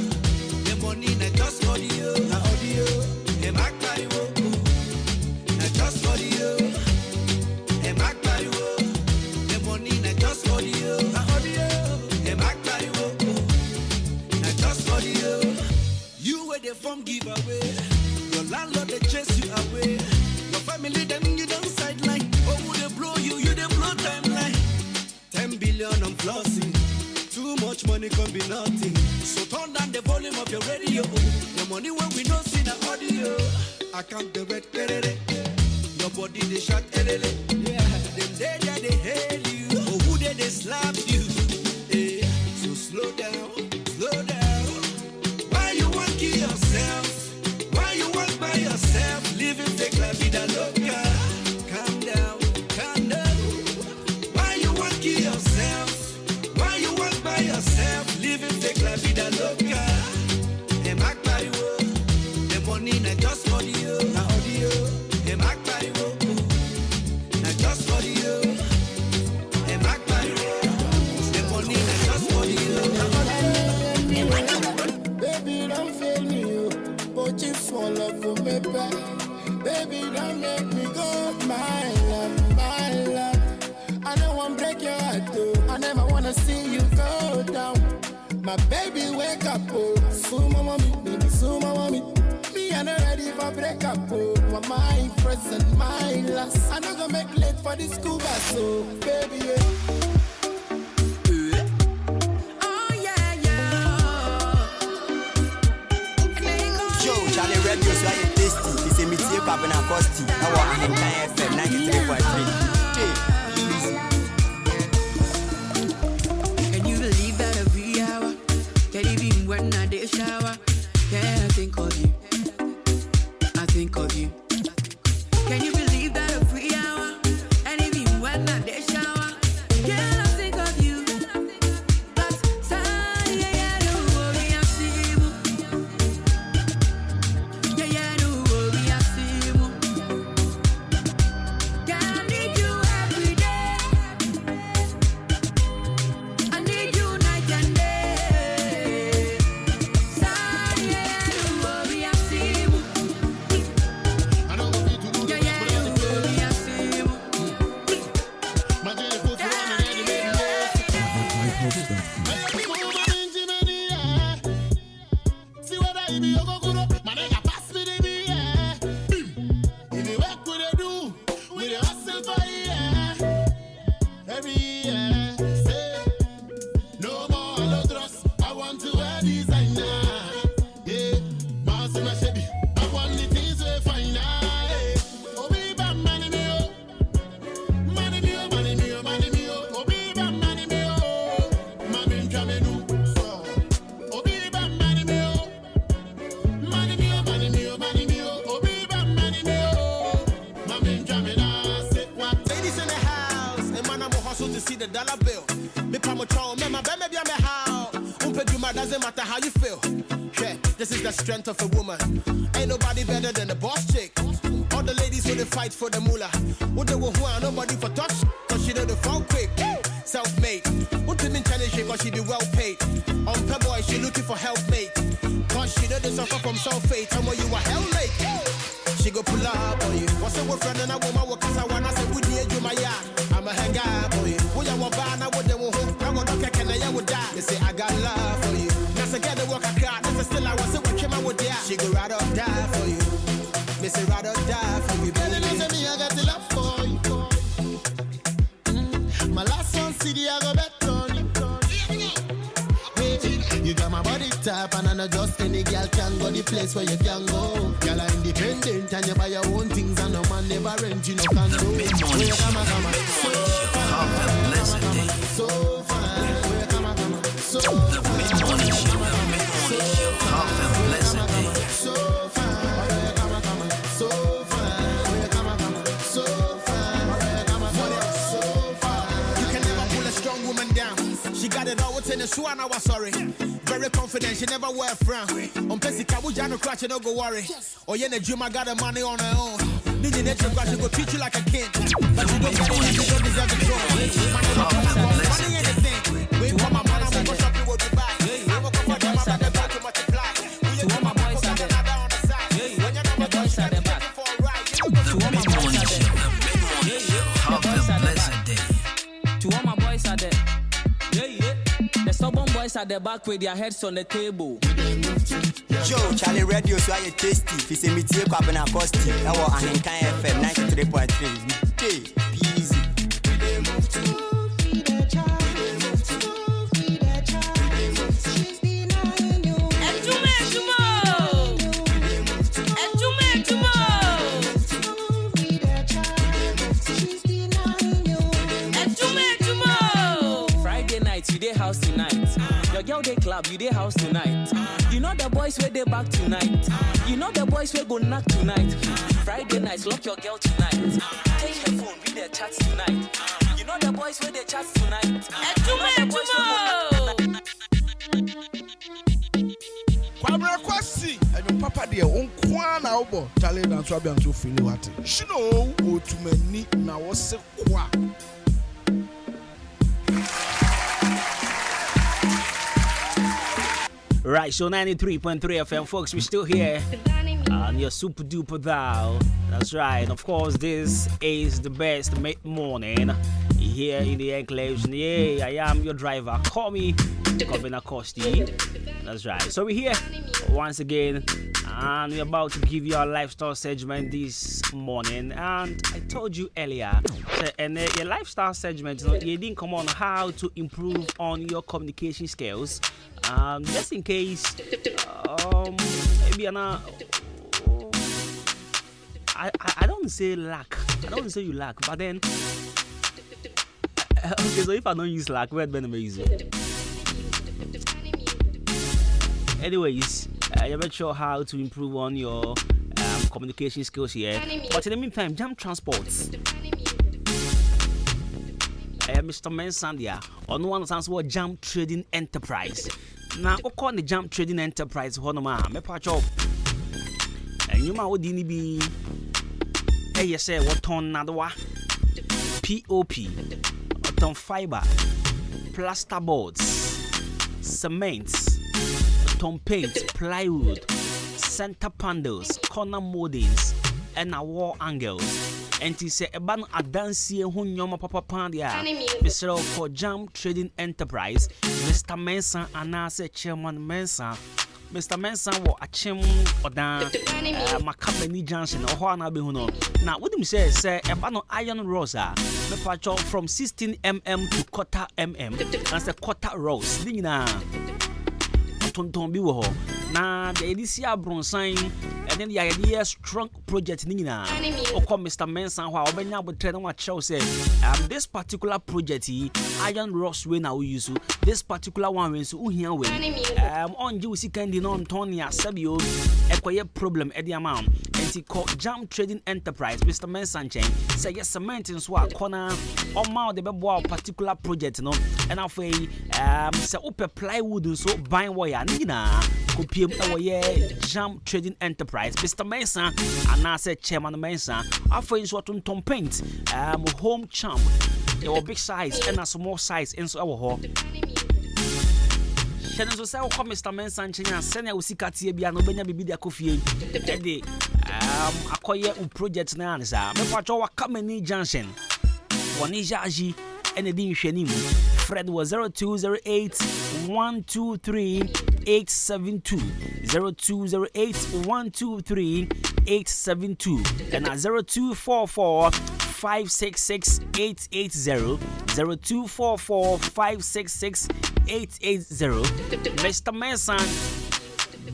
The money na just audio. Na audio. Them act like wo. Na just audio. Them act like wo. The money na just audio. Na audio. Them act like wo. Na just audio. You were the form giveaway. Your landlord they chase you away. Your family them you don't sideline. Oh, they blow you, you they blow timeline. 10 billion I'm flossing. Too much money can be nothing. So turn down the volume of your radio. The money when we don't see the audio. I count the red perere. Your body they shot elele. Yeah. Them there they hail you. Oh, who they slap you. Yeah. So slow down, slow down. Why you want kill yourself? Why you want by yourself? Living fake la vida loca. Calm down, calm down. Why you want kill yourself? Why you want by yourself? Living fake la vida loca. Them act like wo. The money na just audio. Na audio. Them act like wo. Na just audio. Them act like wo. The money na just audio. Baby, don't fail me, oh. But you fall off for me back. Baby, don't make me go, my love, my love. I don't want to break your heart, though. I never want to see you go down. My baby, wake up, oh. Soon, mommy, baby, soon, mommy. Me, I'm not ready for break up, oh. My first and my last. I'm not gonna make late for the school bus, so baby, yeah. Joe, Charlie Radio, so I tasty. It's a meeting up in Acosti. I was Ahenkan FM 93.3. J, Peasy. Can you believe that every hour, that even when I did shower, yeah, I think of you. I think of you. Can you believe that every hour, and even when I did shower, yeah, I think of you. But yeah, yeah, don't worry, I see you. Yeah, yeah, don't worry, I see you. Yeah, I need you. doesn't matter how you feel. Yeah, this is the strength of a woman. Ain't nobody better than a boss chick. All the ladies who they fight for the moolah. What they will want nobody for touch, cause she know the phone quick. Self-made. What to mean challenge cause she be well paid. On per boy, she looking for helpmate. Cause she know they suffer from sulfate. And when you are hell late, she go pull up on you. What's up with friend and a woman? What cause I wanna say, would you my yard? I'm a hang up on you. When you want bar, now what they want home. I want to can I would die. They say I got love for you. Now say get the work I got. This is still I was what came out with that. She go ride or die for you. Me say ride or die for you. Baby, listen me, I got the love for you. My last one CD I go bet on you. You got my body type and I know just any girl can go the place where you can go. Girl are independent and you buy your own things and no man never rent you no can do. Where you come on, so fine. Have a blessed day. So fine. Where you come on, so fine. The Mid-Morning Show. Have a blessed day. So fine. Where you come on, so fine. Where you come on, so fine. Where you come on, so fine. You can never pull a strong woman down. She got it all within the shoe and I was sorry. Very confident, she never wear a frown. On Pesica, we no crash, no go worry. Or you dream I got the money on her own. Need you nature crash, she go treat you like a king. But you don't get it, you don't deserve the throne. Money ain't the thing. We want my money, I'm gonna shop you what you buy. I'm gonna come for them, I'm gonna back to multiply. To all my boys are there. When you're not boys are there back. To all my boys are there. Have a blessed day. To all my boys are there. The stubborn boys at the back with their heads on the table. Joe, Charlie Radio, so I tasty. If it's a meteor, Kwabena Costi. I was Ahenkan FM 93.3. Easy. You dey house tonight. Your girl dey club, you dey house tonight. You know the boys where they back tonight. You know the boys where go knock tonight. Friday nights, lock your girl tonight. Take her phone, read their chats tonight. You know the boys where they chat tonight. Kwabra Kwasi, and your papa dear, on Kwana Obo, Talent and Swabian to feel what it. Shino, go to me, now was a qua. Right, so 93.3 FM, folks, we're still here. And you're super duper thou. That's right. Of course, this is the best mid-morning here in the enclaves. Yeah, I am your driver. Call me Kwabena Costi. That's right. So we're here once again, and we're about to give you our lifestyle segment this morning. And I told you earlier, and your lifestyle segment, you didn't come on how to improve on your communication skills. Just in case, maybe I don't say lack. I don't say you lack, but then okay. So if I don't use lack, where's been amazing? Anyways, you're not sure how to improve on your communication skills here. But in the meantime, Jam Transports. Mr. Mensandia on one sounds what Jam Trading Enterprise. Now, what call the Jam Trading Enterprise? Honoma, me patch up. And you might be hey, you say what on Nadwa POP, what on fiber, plaster boards, cements, ton paint, plywood, center panels, corner moldings, and a wall angles. And he said, "Eban adansi who nyoma papa pandia." Mr. for Jam Trading Enterprise, Mr. Mensa anase Chairman Mensa. Mr. Mensa wo achem odan Makabeni Junction or Juana Behuno. Now, what him say ebano iron rosa me pacho from 16 mm to quarter mm. That's the quarter rose. Nina tonton bi wo ho. na the edisia bronsan and then the idea strong project nina oko Mr. Mensa ho obenya botre na wa chew say this particular project Iron Ross we na we use this particular one we so uhia we onje we sikandi no Antonia sabio ekoye problem e the amount enti call Jam Trading Enterprise Mr. Mensa chen say yes cement nso akona o ma de bebo particular project no and afei say ope plywood nso buying wire nina kopiem ewoye Jam Trading Enterprise Mr. Mensa and I said Chairman Mensa afei nso tonton paint home champ your big size and a small size in so our hall. Shannon so say Mr. Mensa nchenya senior usikati bia no benya bibi dia kofie. Ede akoye project na ansa. Me kwacho wa Kameni Junction. Woni jaji ene di nhwani mu. Fred was 0208 123 872 0208 123 872 and 0244 566 880 0244 566 880 Mr. Mason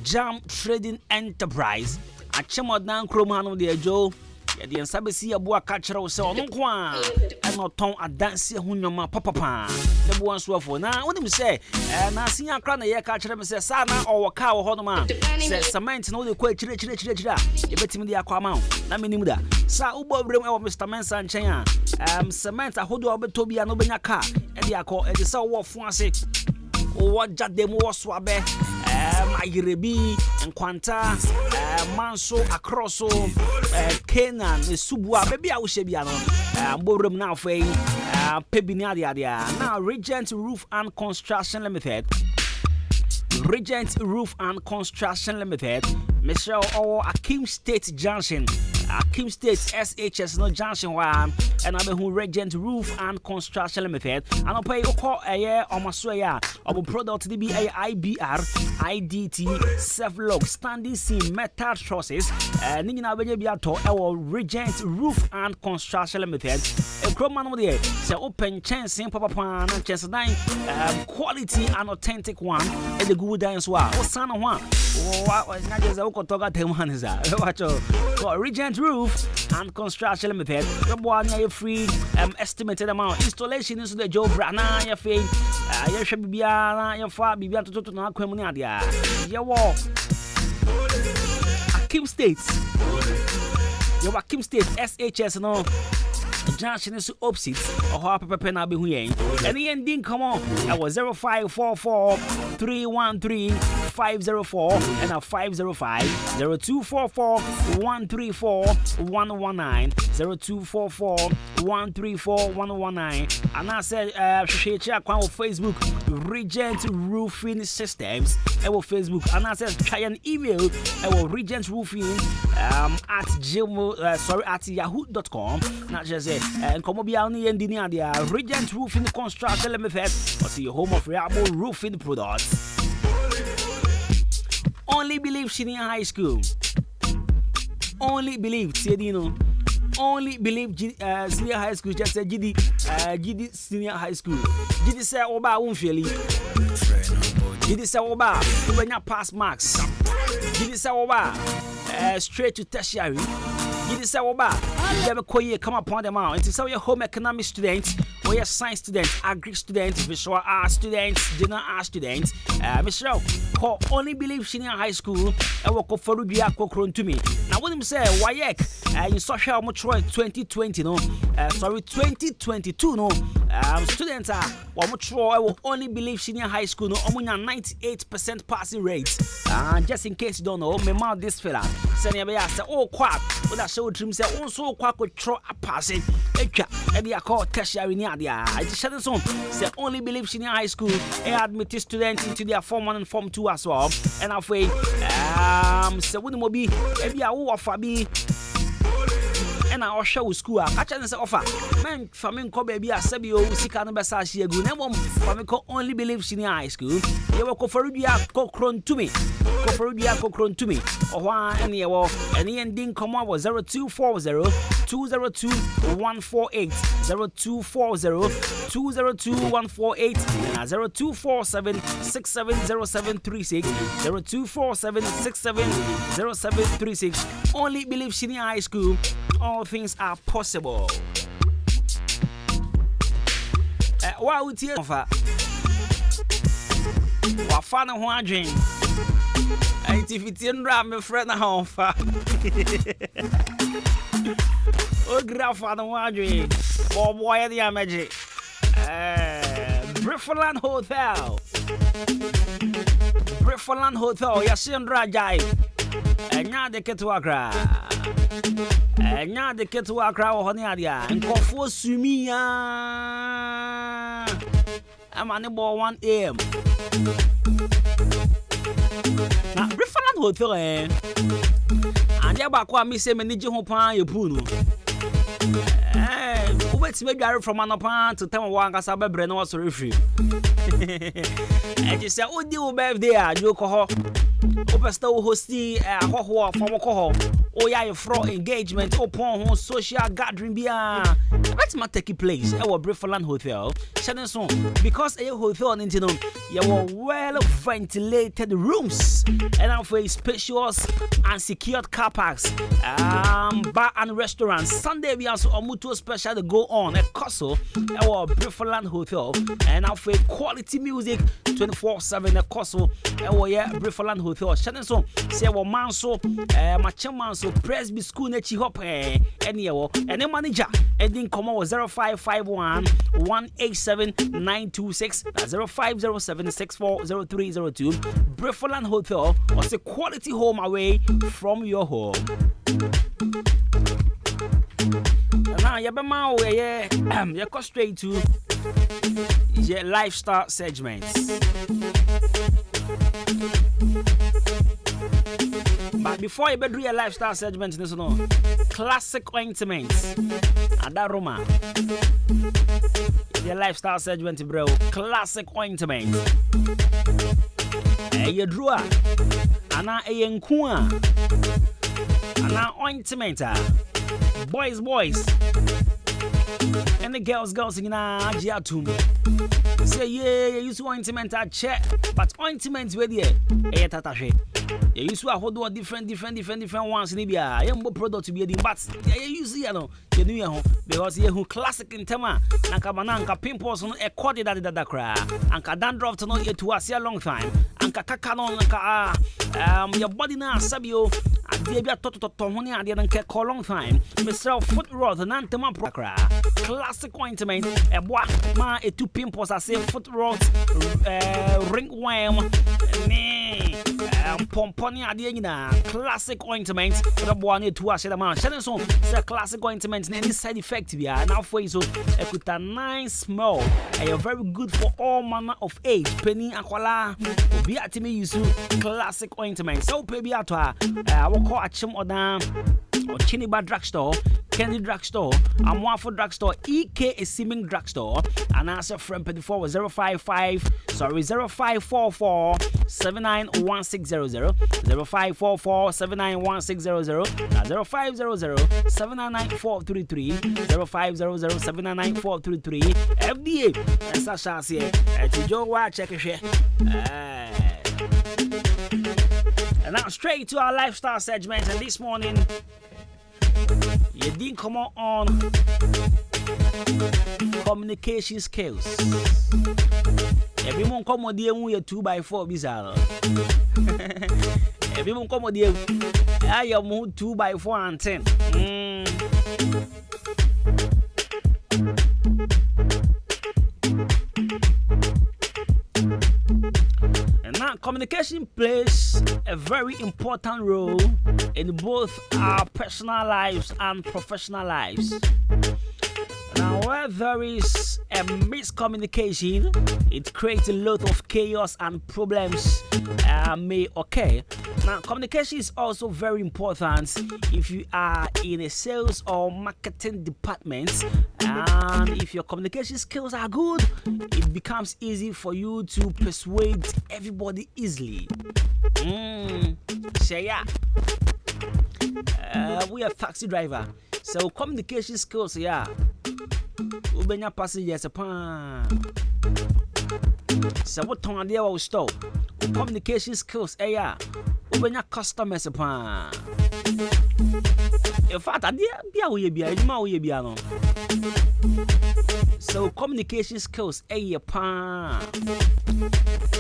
Jam Trading Enterprise Achemodan Kromano de Joe the Ensabesi Abua Catcher so no kwa and not ton a dance hunyama papa the one swear for now what him say and I see a crown a year catcher him say sana or cow hodoma says cement no the quite chira you bet him the aquamount na minimuda sa ubo brem Mr. Mensa Chenya cement a hodo obetobia no benya car and the akọ e say wo fuase o jadem wo swabe Ayirebi Nkwanta Manso Akroso Kenan Subua baby a wo hye no mborem na afei pebini ade now Regent Roof and Construction Limited Regent Roof and Construction Limited Michelle or Akim State Junction Akim State SHS no Junction one and I who Regent Roof and Construction Limited and I pay call a year on my soya of product DBA IBR IDT self-log standing seam metal trusses Nina Bejabiato our Regent Roof and Construction Limited a Croman there say open chance in Papa Pan and chance 9 quality and authentic one and the good dance wa Osana one what not just a toga teman is that Regent Roof and Construction Limited. The one you free estimated amount installation into the job brana ya fe ya shebia ya fa bibia to na kwemu ade a ya wo Akim State ya Akim State SHS no Junction is opposite or how pepe na be hu yen and yen din come on I was 0544 313 504 and a 505 0244 134 119 0244 134 119 and I said check on Facebook Regent Roofing Systems our Facebook and I said try an email our Regent Roofing at yahoo.com not just and come be on the engineer there Regent Roofing Construction Limited or see your home of reliable roofing products. Only believe Senior High School. Only believe Tiedino. Only believe Senior High School. Just say GD Senior High School. GD say Oba unfairly. GD say Oba when you pass marks. GD say Oba straight to tertiary. GD say Oba never come upon them out. It's your home economic student. Or your science student, agri student, visual art student, general art student. Michelle, call Only Believe Senior High School. I will call for Rubia Kokron to me. Now, what him say, Wayek, in social Motroy 2020, no, 2022, no, students are Motroy, I will Only Believe Senior High School, no, 98% passing rate. Just in case you don't know, me mouth this fella. Senior Baya say, oh, quack, but I showed him say, also quack with throw a passing. And they are called tertiary near the I just said so. Say Only Believe Senior High School. I admitted students into their Form 1 and Form 2 as well. And halfway, so when you be, maybe I will offer me. and I show school. Catch and say offer. Man, famine ko baby asabi o sika no besa hye agu. Na mom famine ko only believe senior high school. Ye wo ko farudia ko kron to me. Ko farudia ko kron to me. Ohwa ene ye wo ene ending come was 0240 202 148 0240 202 148 and 0247 670736 0247 670736. Only believe senior high school. All things are possible. Why would you offer? What fun and one dream? And if it's in ram, my friend, I offer. Oh, grandfather, one dream. Oh, boy, the magic. Brifferland Hotel. Brifferland Hotel, Yasindra Jai. And now the Ketuakra. And now the Ketuakra or Honiadia. And Kofu Sumia. I'm on the ball 1 a.m. Now, Brifferland Hotel, eh? And there back what me say, Maniji Hopan, you puno. Wait, maybe I from Anopan to tell one Casabe Breno was refree. And you say, oh, dear birthday, you call Opesto hosting a ho from a coho. Oh, yeah, fraud engagement upon social gathering. Let's not take place. Our Brifferland Hotel. Because a hotel in Nintendo, you were well ventilated rooms and have a spacious and secured car parks, bar and restaurants. Sunday, we also a mutual special to go on at Castle, our Brifferland Hotel, and have a quality music 24/7 at Castle, our Brifferland Hotel. So, say our Manso, Machamanso, Presby School, Nechi Hop, and the manager, and then come over 0551 187 926 0507 640302. Brifferland Hotel was a quality home away from your home. Now, you go straight to your lifestyle segments. But before you do your lifestyle segments, classic ointments. Adaroma. Your lifestyle segment, bro. Classic ointment. You drew. Ana eyenkua. Ana ointment. Boys. And the girls in Ajiatum. Say, yeah, you use ointment at check, but ointments with you. You use to hold different ones in Libya. You have product to be a but you use you know because you classic in Tema Nakamananka pimples on a quarter that cry and dandruff to not yet to us a long time and Kakanon your body now Sabio and Debia Toto Tomoni and didn't care a long time. Mr. Foot Rod and Antema Procra classic ointment a bois ma a 2 pimples I say foot rods ringworm Pomponi Adiana classic ointment the one to us the man Shannon say classic ointment any side effect we are now for so a nice smell and very good for all manner of age penny aquala be at me use classic ointment so baby at I will call a chim or down or Chiniba drugstore Candy drugstore and one for drugstore EK is Seeming drugstore and answer from 54 055 0544 791600 0544 791600 0500 799433 0500 799433 FDA and Sasha say to Joe watch check it and now straight to our lifestyle segment and this morning you didn't come on communication skills. Everyone come on dear 2x4 bizarre. Everyone come on dear I am 2x4 and 10. And now communication plays a very important role in both our personal lives and professional lives. Now, where there is a miscommunication, it creates a lot of chaos and problems may occur. Now, communication is also very important if you are in a sales or marketing department, and if your communication skills are good, it becomes easy for you to persuade everybody easily. Say yeah. We are taxi driver, so communication skills, yeah. Ubenya passengers upon. So what time they will stop? Communication skills, yeah. Ubenya customers upon. In fact, so communication skills,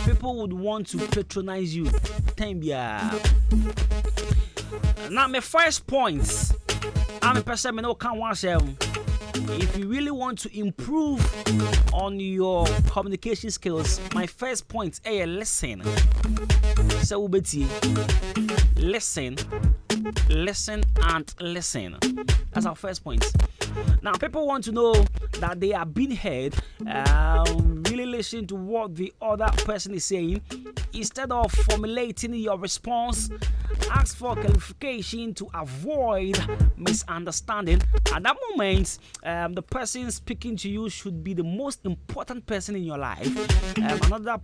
people would want to patronize you. Now, my first point, I'm a person who can't watch them. If you really want to improve on your communication skills, my first point is listen. So, listen, and listen. That's our first point. Now, people want to know that they are being heard. Really listen to what the other person is saying. Instead of formulating your response, ask for clarification to avoid misunderstanding. At that moment, the person speaking to you should be the most important person in your life. Another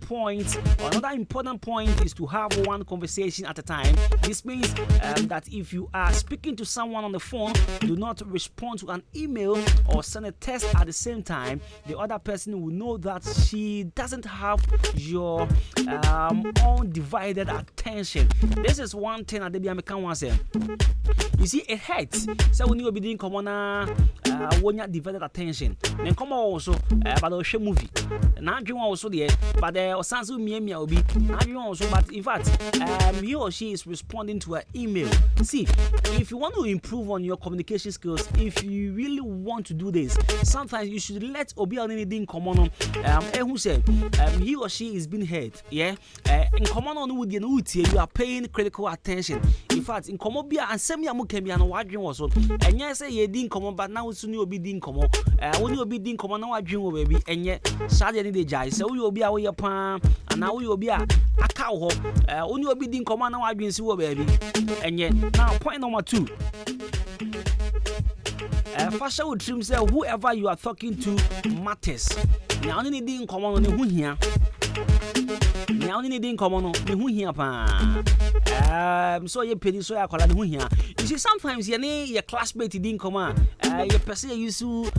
important point is to have one conversation at a time. This means that if you are speaking to someone on the phone, do not respond to an email or send a text at the same time. The other person will know that she doesn't have your undivided attention. This is one thing that they can say. You see, it hurts. So when you be doing common, when you divided attention, then come also about the movie. Now you also there, but the Osansu Miami will be. Now you also, but in fact, he or she is responding to an email. See, if you want to improve on your communication skills, if you really want to do this, sometimes you should let Obi on anything common. Who said he or she is being heard. Yeah, in common on with you are paying critical attention. In fact, in Komobia and Semia can be an award also. And yes, you didn't come on, but now soon you'll be didn't come on. When you'll be didn't come on, now dream baby, and yet, Saturday the jai, so you'll be away upon, and now you'll be a cow hop. When you'll be didn't come on, now I dream so baby. And yet, now point number 2. Fasha would trim say whoever you are talking to matters. Now only didn't come on who here. Now only didn't come on who here. So you pay so I call who here. You see, sometimes your classmate didn't come on. Your person used to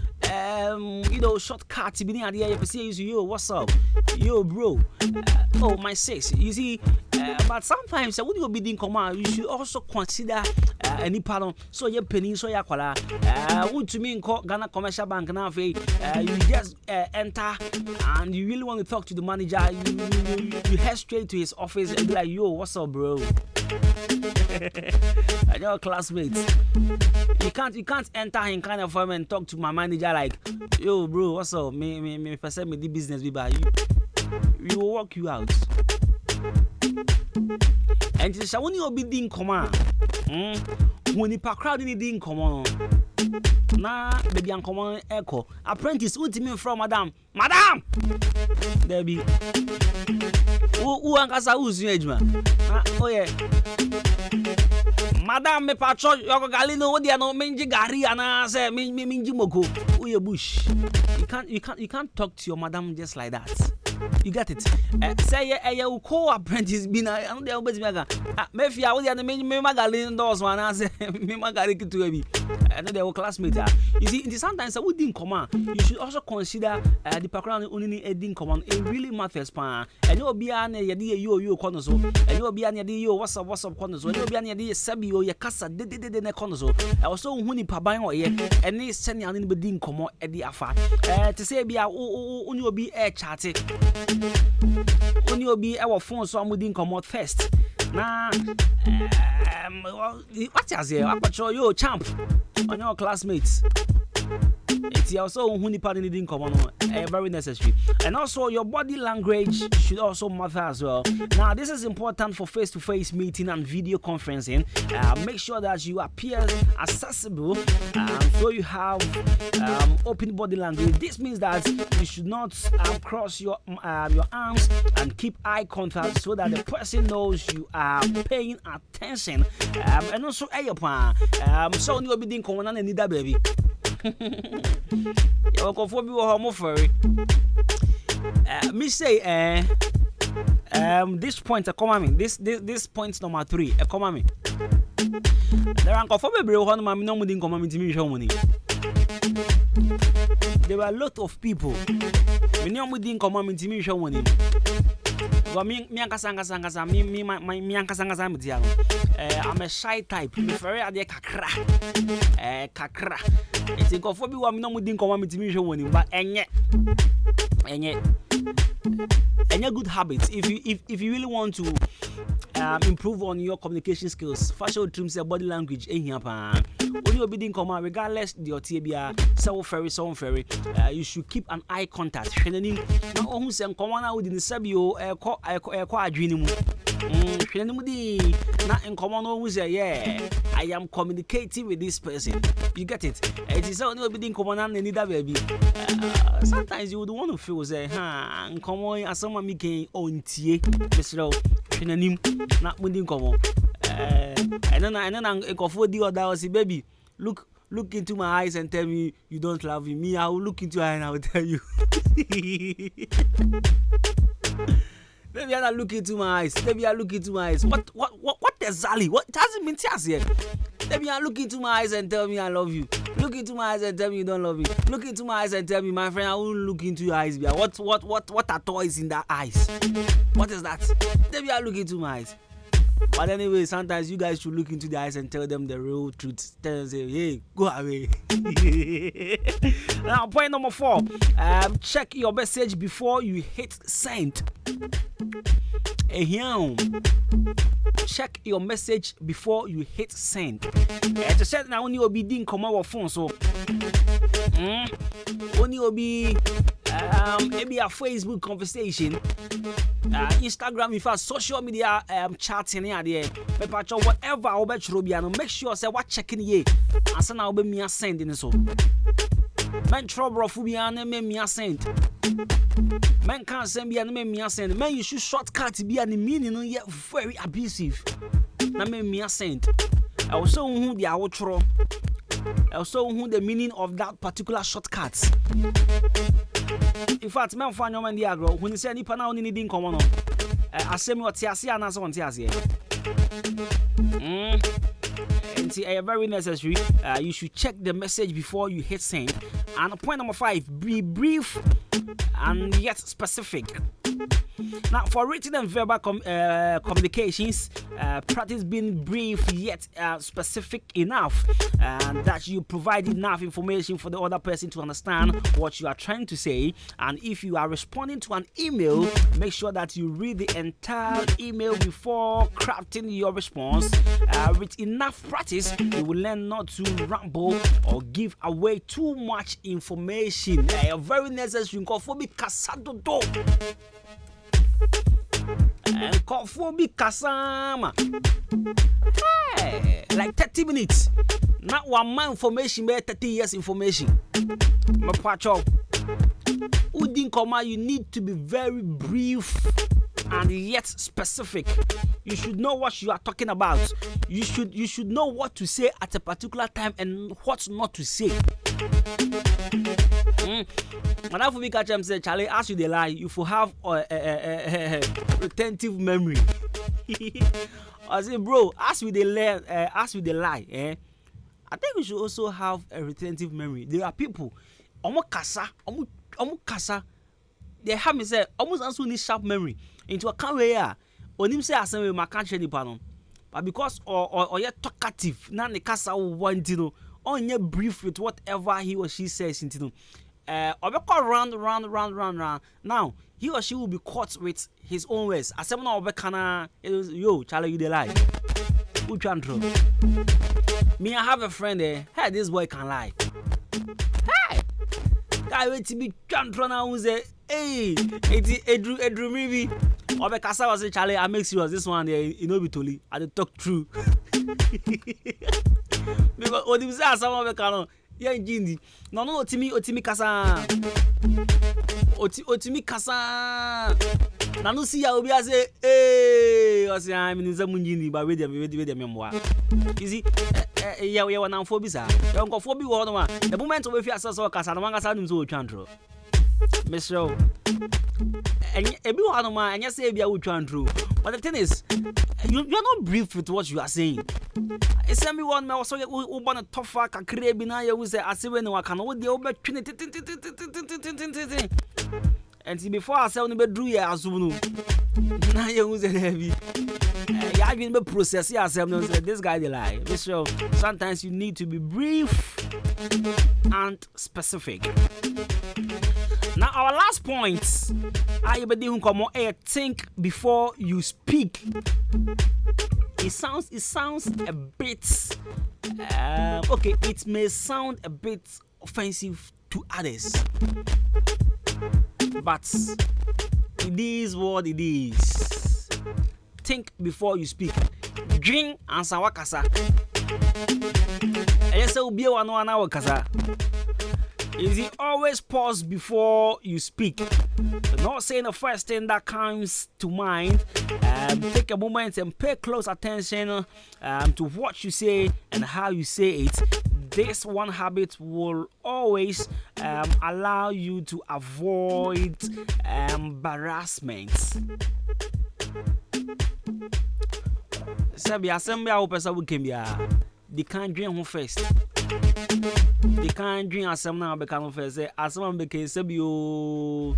shortcuts be idea. Your person used to yo, what's up? Yo, bro. Oh, my sis. You see, but sometimes when you be doing command, you should also consider any pardon. So you penny so ya call would to me call Ghana Commercial Bank now. You just enter and you really want to talk to the manager. You head straight to his office and be like, yo, what's up, bro? And your classmates, you can't enter in kind of form and talk to my manager like, yo, bro, what's up? Me person me the business be by you will work you out. And it's when you be doing command. When you pack crowd in the command. Nah, baby, I'm command echo. Apprentice, what do you mean from madam? Madam! There be. Who ankasa who's your age, man? Oh, yeah. Madam, me patrol, your galino, what they are no minji gari, and I say, minji moko. Who your bush? You can't talk to your madam just like that. You get it? Say you call apprentice been I know they always be maybe I was the me magalin doors one I say me magari to be I know they were classmates. You see, sometimes we didn't come on. You should also consider the background only didn't come on. It really matters, pa. And you'll be an you corner so, and you'll be an you what's up corner so, you'll be an sabi or your casa did the corner so. I was so winning pabain or ye, and they send you anybody didn't come on at the affair. To say be a you'll be a chatty. When you'll be our phone, so I'm within come out first. Nah, what's your say? I'm patrol you champ on your classmates. It's also who nipa needing common, very necessary. And also your body language should also matter as well. Now this is important for face-to-face meeting and video conferencing. Make sure that you appear accessible, so you have open body language. This means that you should not cross your arms and keep eye contact so that the person knows you are paying attention. And also so you will be doing common and need that baby. You're comfortable with homo furry. Me say this point this point number 3 me. There are comfortable one man no mudin come me show money. There were a lot of people. Me no mudin come me show money. Me I'm a shy type. Me very ade kakra. Kakra. It's a comfortable one no mudin come me show money, but enye good habits. If you really want to improve on your communication skills, facial trims, body language, when you be command, regardless the otibia, so ferry, you should keep an eye contact. Now, who send command out in the Sabio, dream. Not in common, who say, yeah, I am communicating with this person. You get it? It is only being common and need a baby. Sometimes you would want to feel, say, come on, as someone making on tea, Mr. Not within common. And then I'm for the other, say, baby, look into my eyes and tell me you don't love me. I will look into your eyes and I will tell you. Maybe I look into my eyes. What exactly? What it hasn't been tears yet. Maybe I look into my eyes and tell me I love you. Look into my eyes and tell me you don't love me. Look into my eyes and tell me, my friend, I won't look into your eyes. What are toys in that eyes? What is that? Maybe I look into my eyes. But anyway, sometimes you guys should look into the eyes and tell them the real truth. Tell them, say, hey, go away. Now, point number 4. Check your message before you hit send. Check your message before you hit send. To set now, only will be doing come our phone. So, only will be maybe a Facebook conversation. Instagram, if I social media chatting here, whatever I'll bet you make sure say what checking ye and send I'll be me sending so. Man trouble for me and me send. Man can't send me and me send. Man, you should shortcut be and the meaning yet very abusive. Na me send. I also who the outro. I also who the meaning of that particular shortcut. In fact, man find your man there, when you say any pana only needing come on. I say me what Tiasia and so on Tiasia. And see, very necessary. You should check the message before you hit send. And point number 5, be brief and yet specific. Now, for written and verbal communications, practice being brief yet specific enough, and that you provide enough information for the other person to understand what you are trying to say. And if you are responding to an email, make sure that you read the entire email before crafting your response. With enough practice, you will learn not to ramble or give away too much information. Very necessary. And call for me Kasama. Hey, like 30 minutes. Not 1 month information, but 30 years information. My pacho. Udin Koma, you need to be very brief and yet specific. You should know what you are talking about. You should know what to say at a particular time and what not to say. Madam for me catch him say, Charlie, as you they lie, you will have retentive memory. I say, bro, as we they lie, I think we should also have a retentive memory. There are people, almost kasa, they have me say almost also need sharp memory. Into a career, on him say as we ma catch any pardon, but because or yet talkative, now the kasa want to know, on your brief with whatever he or she says into know. Round. Now he or she will be caught with his own words. As someone obekana, yo, Charlie, you the lie. Who can throw? Me, I have a friend there. Hey, this boy can lie. Hey, guy wait to be chantro na who say, hey, Edru maybe. Obe Kasa was say, Charlie, I make serious this one there, you know, be totally. I dey talk true. Because Odi say someone be kano, yeah, Jindi. No, Otimi Kasa. Otimi Kasa. Na no see ya obi say, hey, I say I'm in Zamunjini, but wait them memoir. You see, yeah, we are now for bisa. You go for be one man. The moment we feel so Kasa, na manga sa nim so chantro. Mr. Everyone man, and you say be a chantro. But the thing is, you're not brief with what you are saying. It's everyone man also who want to tougher ka create na you say as when we can what the over and before I say no be do ya asunu. Na you say heavy. Yeah, you be process yourself. No, this guy they lie. Mr. Sometimes you need to be brief and specific. Now our last point, I think before you speak. It sounds a bit okay. It may sound a bit offensive to others, but it is what it is. Think before you speak. Drink and sawakasa. Ese ubiye wano ana wakasa. Is it always pause before you speak? Not saying the first thing that comes to mind. Take a moment and pay close attention to what you say and how you say it. This one habit will always allow you to avoid embarrassment. Sabi assembly a opesa we can be they can't drink home first. They can't drink asem na be kan first. Say asem be can say bi o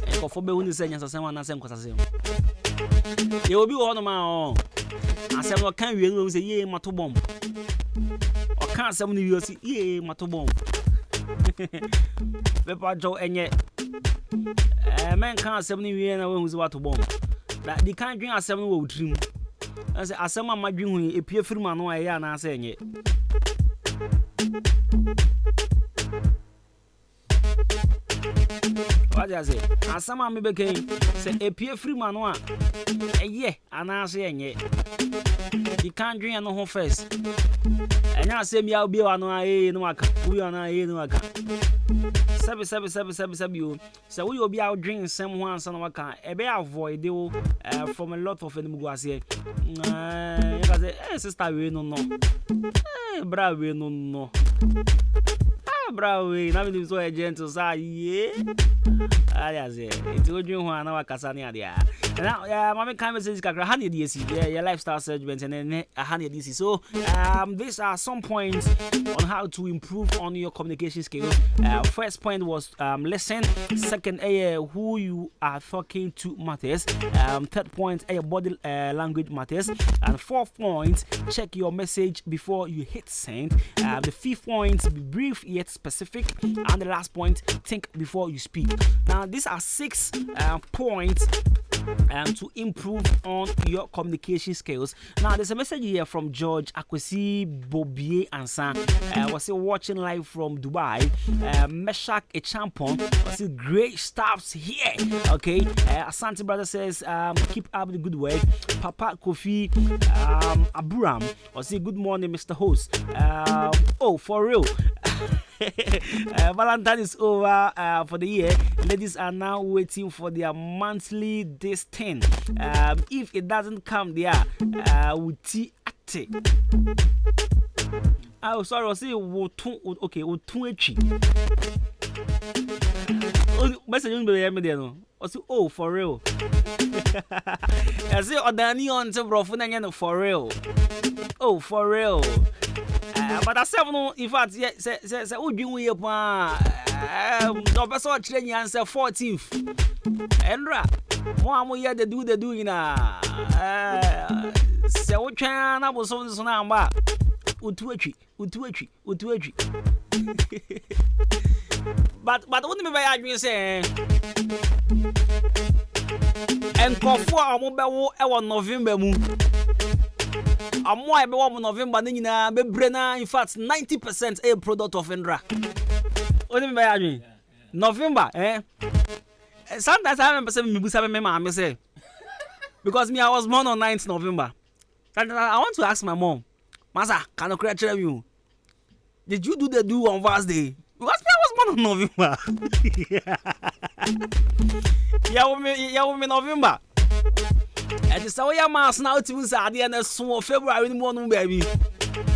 e ko fo be hu ni say nyasa asem na asem ko asem. Ye obi wo no ma o. Asem no kan wie no say ye mato bom. O kan asem no wie say ye mato bom. Be pa jo enye. Men kan asem no wie na we hu say mato bom. That they can't drink asem no wo trim. As asem ma dwen hu e pie firma no a ye na asa enye. What does it? As some me became say a pure free man one. Ye, and I say, you can't drink no home first. And I say, me, I'll be on a no waka. We are not a no waka. 7 you. So we will be out drinking someone, son of a car. A bear avoid you from a lot of enemies. Sister, we no. Bravo, no. Bravo, now we so a gentle side, yeah. It's good you want our Casania. Now, Mammy conversations can honey DC, your lifestyle segment and then a honey DC. So, these are some points on how to improve on your communication skills. First point was listen. Second, who you are talking to matters. Third point, body language matters. And fourth point, check your message before you hit send. The fifth point, be brief yet specific. And the last point, think before you speak. Now, these are 6 points to improve on your communication skills. Now, there's a message here from George Akwesi Bobier Ansan. Was watching live from Dubai. Meshach Echampon was great stuffs here. Okay, Asante brother says keep up the good work. Papa Kofi Abraham was good morning, Mr. Host. Oh, for real. Valentine is over for the year. Ladies are now waiting for their monthly this thing. If it doesn't come there, with tea ate. Oh, sorry, I say okay, message you be there no. Oh, for real. I say Odani on to bro for real. Oh, for real. But I said no, in fact, say who drink we pa no person train answer 14th. Endra. Mo here they do ina. Say wo twan na bo so na amba. Utuachi. But what me buy adwin say enkofo a mo bewo e wo November mu. Amo I be wo November na nyina be bre na in fact 90% a product of Endra. What me buy adwin? November, sometimes I remember saying, me say, because me, I was born on 9th November. And I want to ask my mom, Masa, can I correct you? Did you do the do on Vast Day? Because me, I was born on November. Yeah, me November. And it's how your mass now to us at the end of February morning, baby.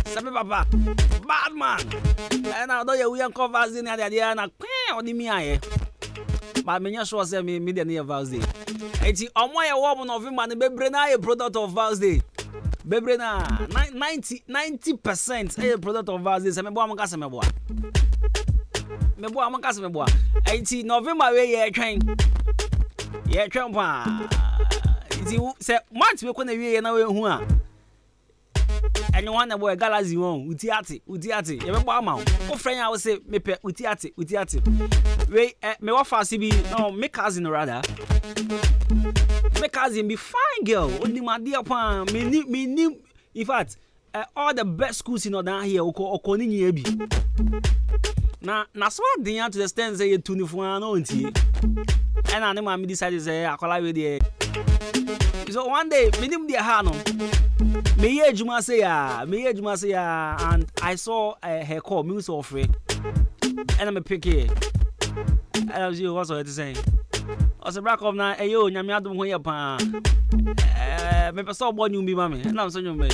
Sabi papa, bad man. And I know we are covered in the idea and I on the me. But me sure say me the near Vals Day. It's on my woman of him and Bebrena a product of Vals Day. Bebrena 90% a product of Vals Day. Me boy amaka me boy. It's November we train. Yeah, train pa. It's say month we kona we na we hu a. And you want to boy galaxy one, utiati. You remember amount. Oh, friend, I will say, me pe utiati. Wait, me what fast be no, me cousin rather. Me cousin be fine girl. Only my dear pan, me in fact, all the best schools in down here, oko ni ebi. Na swag the to the stand say you 24 no nti. And I know me decided say akola we there. So one day, me nim the ha no. Me ye juma say and I saw her call me so free. And I'm a picky. And I was you also to say. I was a back of now, yo, nyame adom ho ye pa. Me person born you be mama. And I'm so you me. I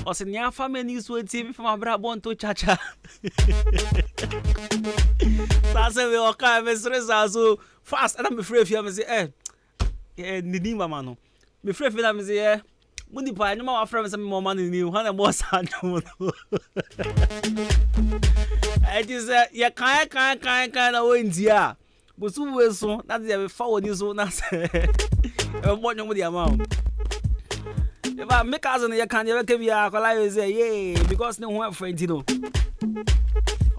was nya family so TV from abra born to chacha. That's we okay me stress so fast and I'm afraid if you say nidi mama no. Me free feel am say Mundi pa no ma friend say me more money ni ho na more sad no. It is ya kan na wo ntia. Bosu we so na dey fa woni so na say e mo nyomo di amount. If I make cousin ya kan ya ke bia akola you say yeah because no one friend you know.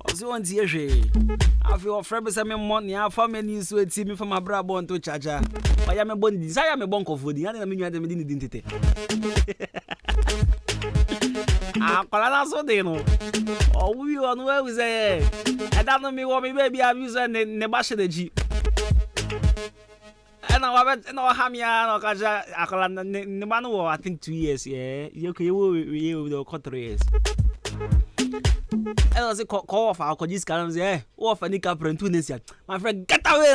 Oso won tie hwe. Afi o friend say me money afa me ni so eti me from abra bon to chacha. Oya me bon di saya me bon kofodi ya na me nwa de me di ntete. Akola na so de no. O wi o no we say e da no me wo me baby abuse ne ba shedeji. And I have no kaja akola ne ba no I think 2 years yeah. You will cut 3 years. I was a call off our this can say off any capra 2 days. My friend get away.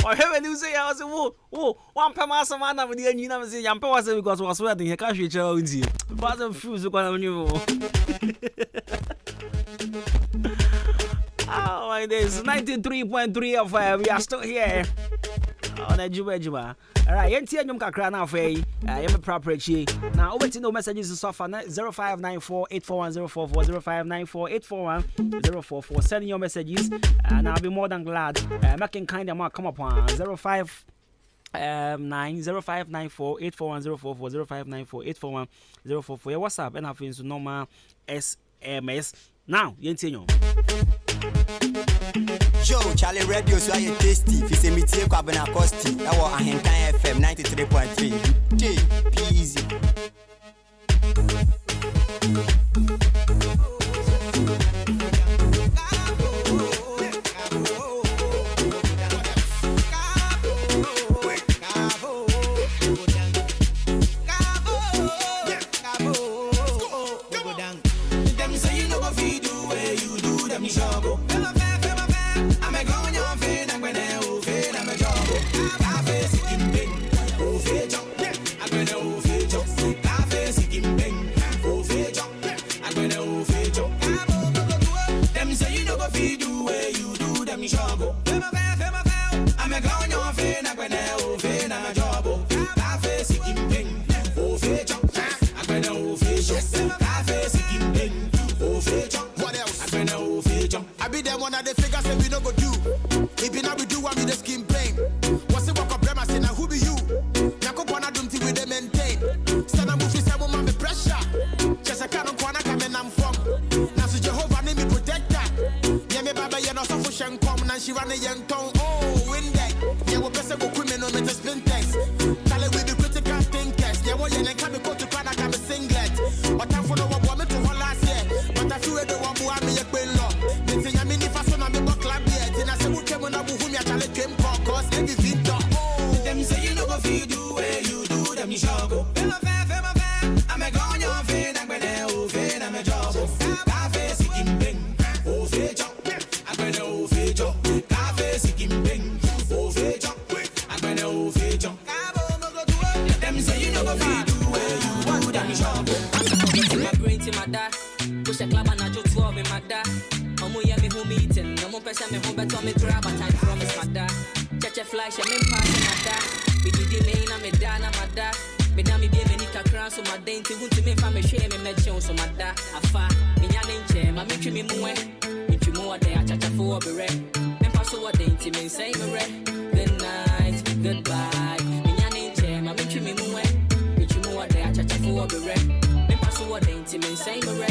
Or heaven you say I was one per mass man with the engine and say Yampa was because was sweating he can't reach out in but of shoes on you. Oh my days 93.3 of we are still here on a Juba. Alright, yentia nyum kakra na afei yem property na obeti no messages so far 0594841044 0594841044 send your messages and I'll be more than glad making kind of come upon 0594841044 0594841044 your WhatsApp and have into normal SMS now yentia nyum Yo, Charlie Radio, so I tasty. If you say me take Kwabena Costi, I want Ahenkan FM 93.3. Easy. Them say you know what you do where you do them show. I Push a club and I just 12 in my da. Omo ya me who meeting. No more person me home better me grab but I promise my da. Cheche fly she me pass my da. We did the main and me da na my da. Me da me be me nika crown so my dainty want to me fa me share me mention so my da. Afa me nya nenche ma me twi me muwe. Me twi mo de a chacha for obere. Me pass so dainty me say me re. Good night, goodbye. Me nya nenche ma me twi me muwe. Me twi mo de a chacha for obere. Me pass so dainty me say me re.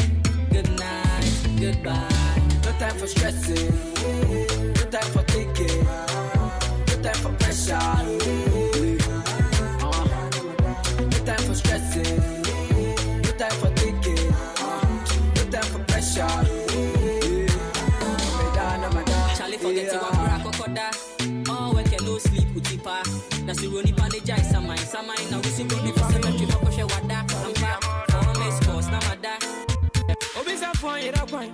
Good night, goodbye. No time for stressing, no time for thinking, no time for pressure. No time for stressing, no time for thinking, no time for pressure. Charlie forget you want crack kokoda. Oh, we can no sleep utipa. Na suroni bandage I samai na we see baby for cemetery for koshe wada. I'm back for my scores na mada. Obisa fun ira kwan.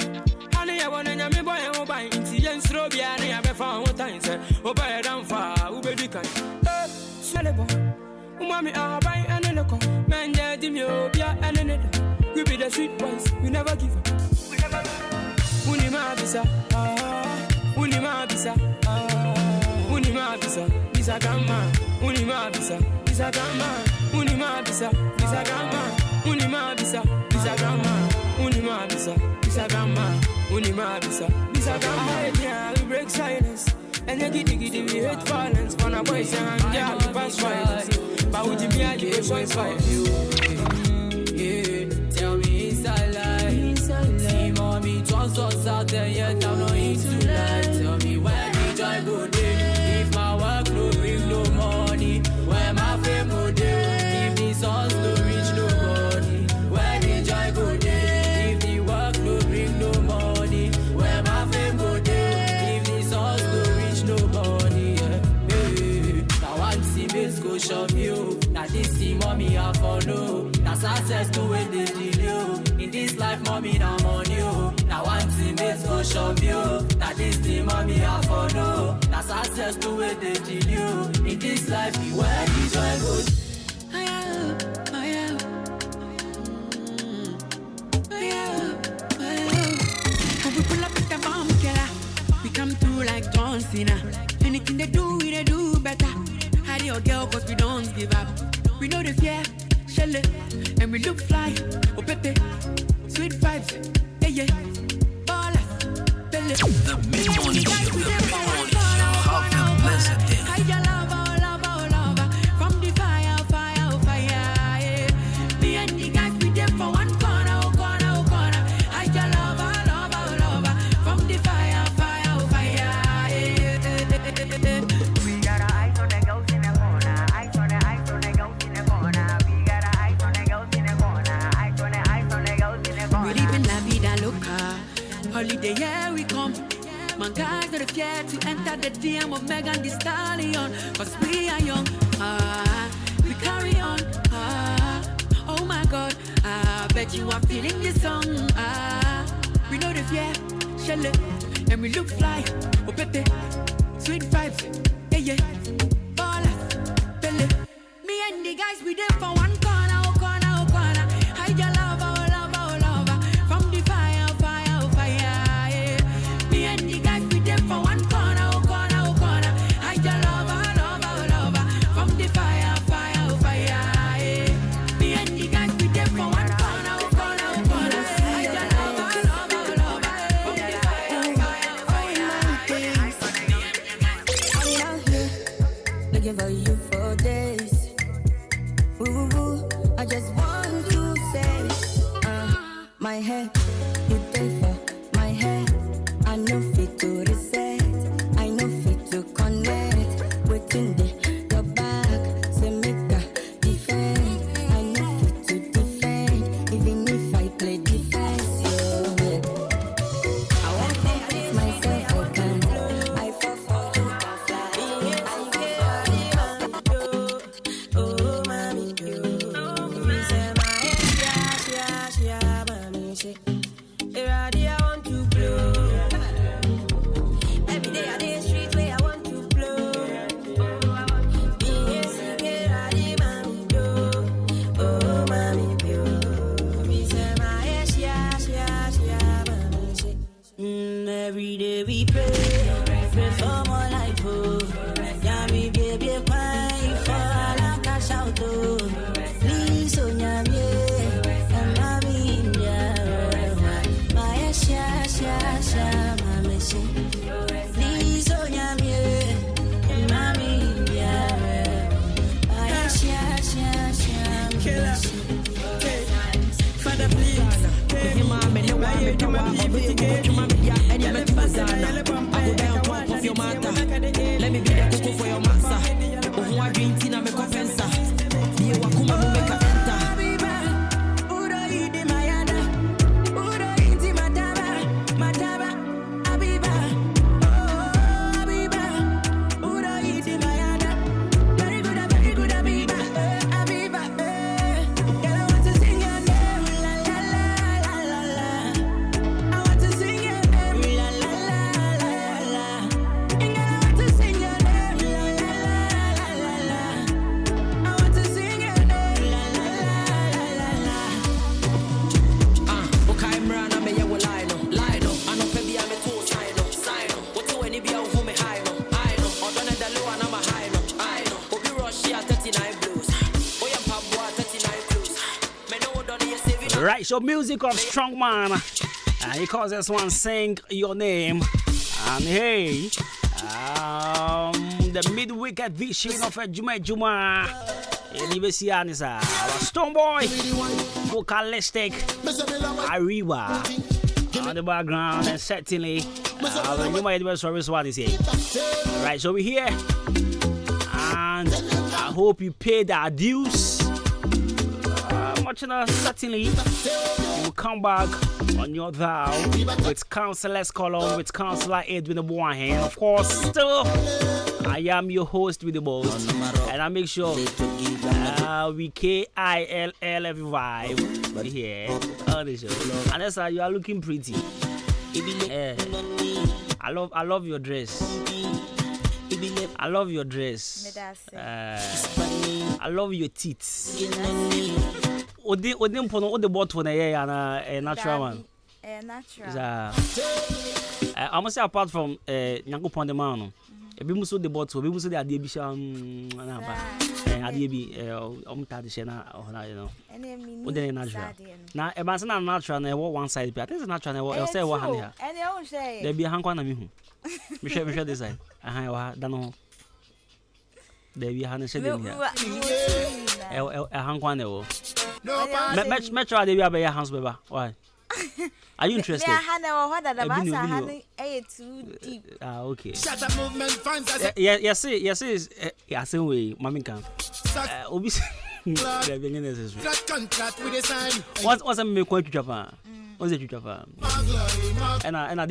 Ani ya wona nya me boy e ho ban. Nti yen sro bia na ya be fa ho tan se. Oba dan fa, u be di kan. Selebo. Umami a ban ene leko. Manje di mi obia ene ne. We be the sweet boys, we never give up. We never give up. Unima bisa. Unima bisa. Unima bisa. Bisa kama. Unima bisa. Bisa kama. Unima bisa. Bisa kama. Unima bisa. Bisa kama. Unima bisa. Bisa kama. Unima bisa. Bisa kama. Yeah, we break silence. And you giddy we hate violence. For a boys and girl we pass violence. But would you be a the boys fight you? Yeah, tell me inside life. See mommy trust us out there yet I'm not into life. Tell me where the joy go day. If my work no bring no money, where my fame go day. If the songs no reach nobody, where the joy go day. If the work no bring no money, where my fame go day. If the songs no reach nobody, now one see me go shop you. Now this see mommy I follow. Now success to win the deal. In this life mommy now money. Now one see me go shop you. Now this see mommy I follow. Now success to win the deal. In this life be where the joy goes. We pull up with the bomb killer. We come through like John Cena. Anything they do better. Hide your girl cause we don't give up. We know the fear, shell it, and we look fly. Oh baby, sweet vibes, yeah. Baller, belly. The mid-morning show, the mid-morning show. Have a blessed day. Hide your lover, from the fire, yeah. Me and the guys we there for one corner. Hide your lover, from the fire, yeah. We got our eyes on the girls in the corner. Eyes on the girls in the corner. We got our eyes on the girls in the corner. Eyes on the girls in the corner. We live in la vida loca. Holiday, yeah, we come. My guys are scared to enter the DM of Megan Thee Stallion. Cause we are young, we carry on, oh my God, bet you are feeling this song, we know the fear, shell it, and we look fly, oh baby, sweet vibes, yeah, baller, belly. Me and the guys, we there for one corner. Hide your lover, from the fire, yeah. Me and the guys, we there for one corner. Hide your lover, from the fire, yeah. Me and the guys, we there for one corner. Hide your lover, from the fire, yeah. I'm out here looking for you for days. Ooh, I just want to say, my head, you take for my head. I know fit to reset, I know fit to connect. Within your back, say make a defend. I know fit to defend, even if I play defense. Yeah. I want to prove myself, I can. I fall for you, I fly. Oh, mommy, you. Right, so music of Strongman. And he calls this one Sing Your Name. And hey, the midweek edition of Juma. Elibesian is our Stonebwoy, vocalistic Ariwa on the background, and certainly you might be service one is here. Right, so we're here, and I hope you paid our dues. Certainly you will come back on your dial with Counselor's Column with Counselor Edwin Obuahen. And of course, still I am your host with the most, and I make sure we KILL every vibe here on the show. And that's how you are looking pretty. I love your dress. I love your dress. I love your teeth. Odin pono ode bottle na ye na natural one. Natural. I must say apart from Nyankopon the man no. Ebi muso the bottle, ebi muso the ade bi sha na ba. Ade bi omta de she na you know. Ode natural. Na e ba se na natural na e one side bi. I think it's natural na e say one hand here. And you won't say. There be hankwa na me hu. Me share this side. Aha wa da no. There be hand she dey here. Hankwa na wo. Metro they be your hands, baby. Why? Are you interested? Too deep. Okay. Shut up, movement fans. Yes, same way, Mami can. What's a make Japan? What's it Japan? And I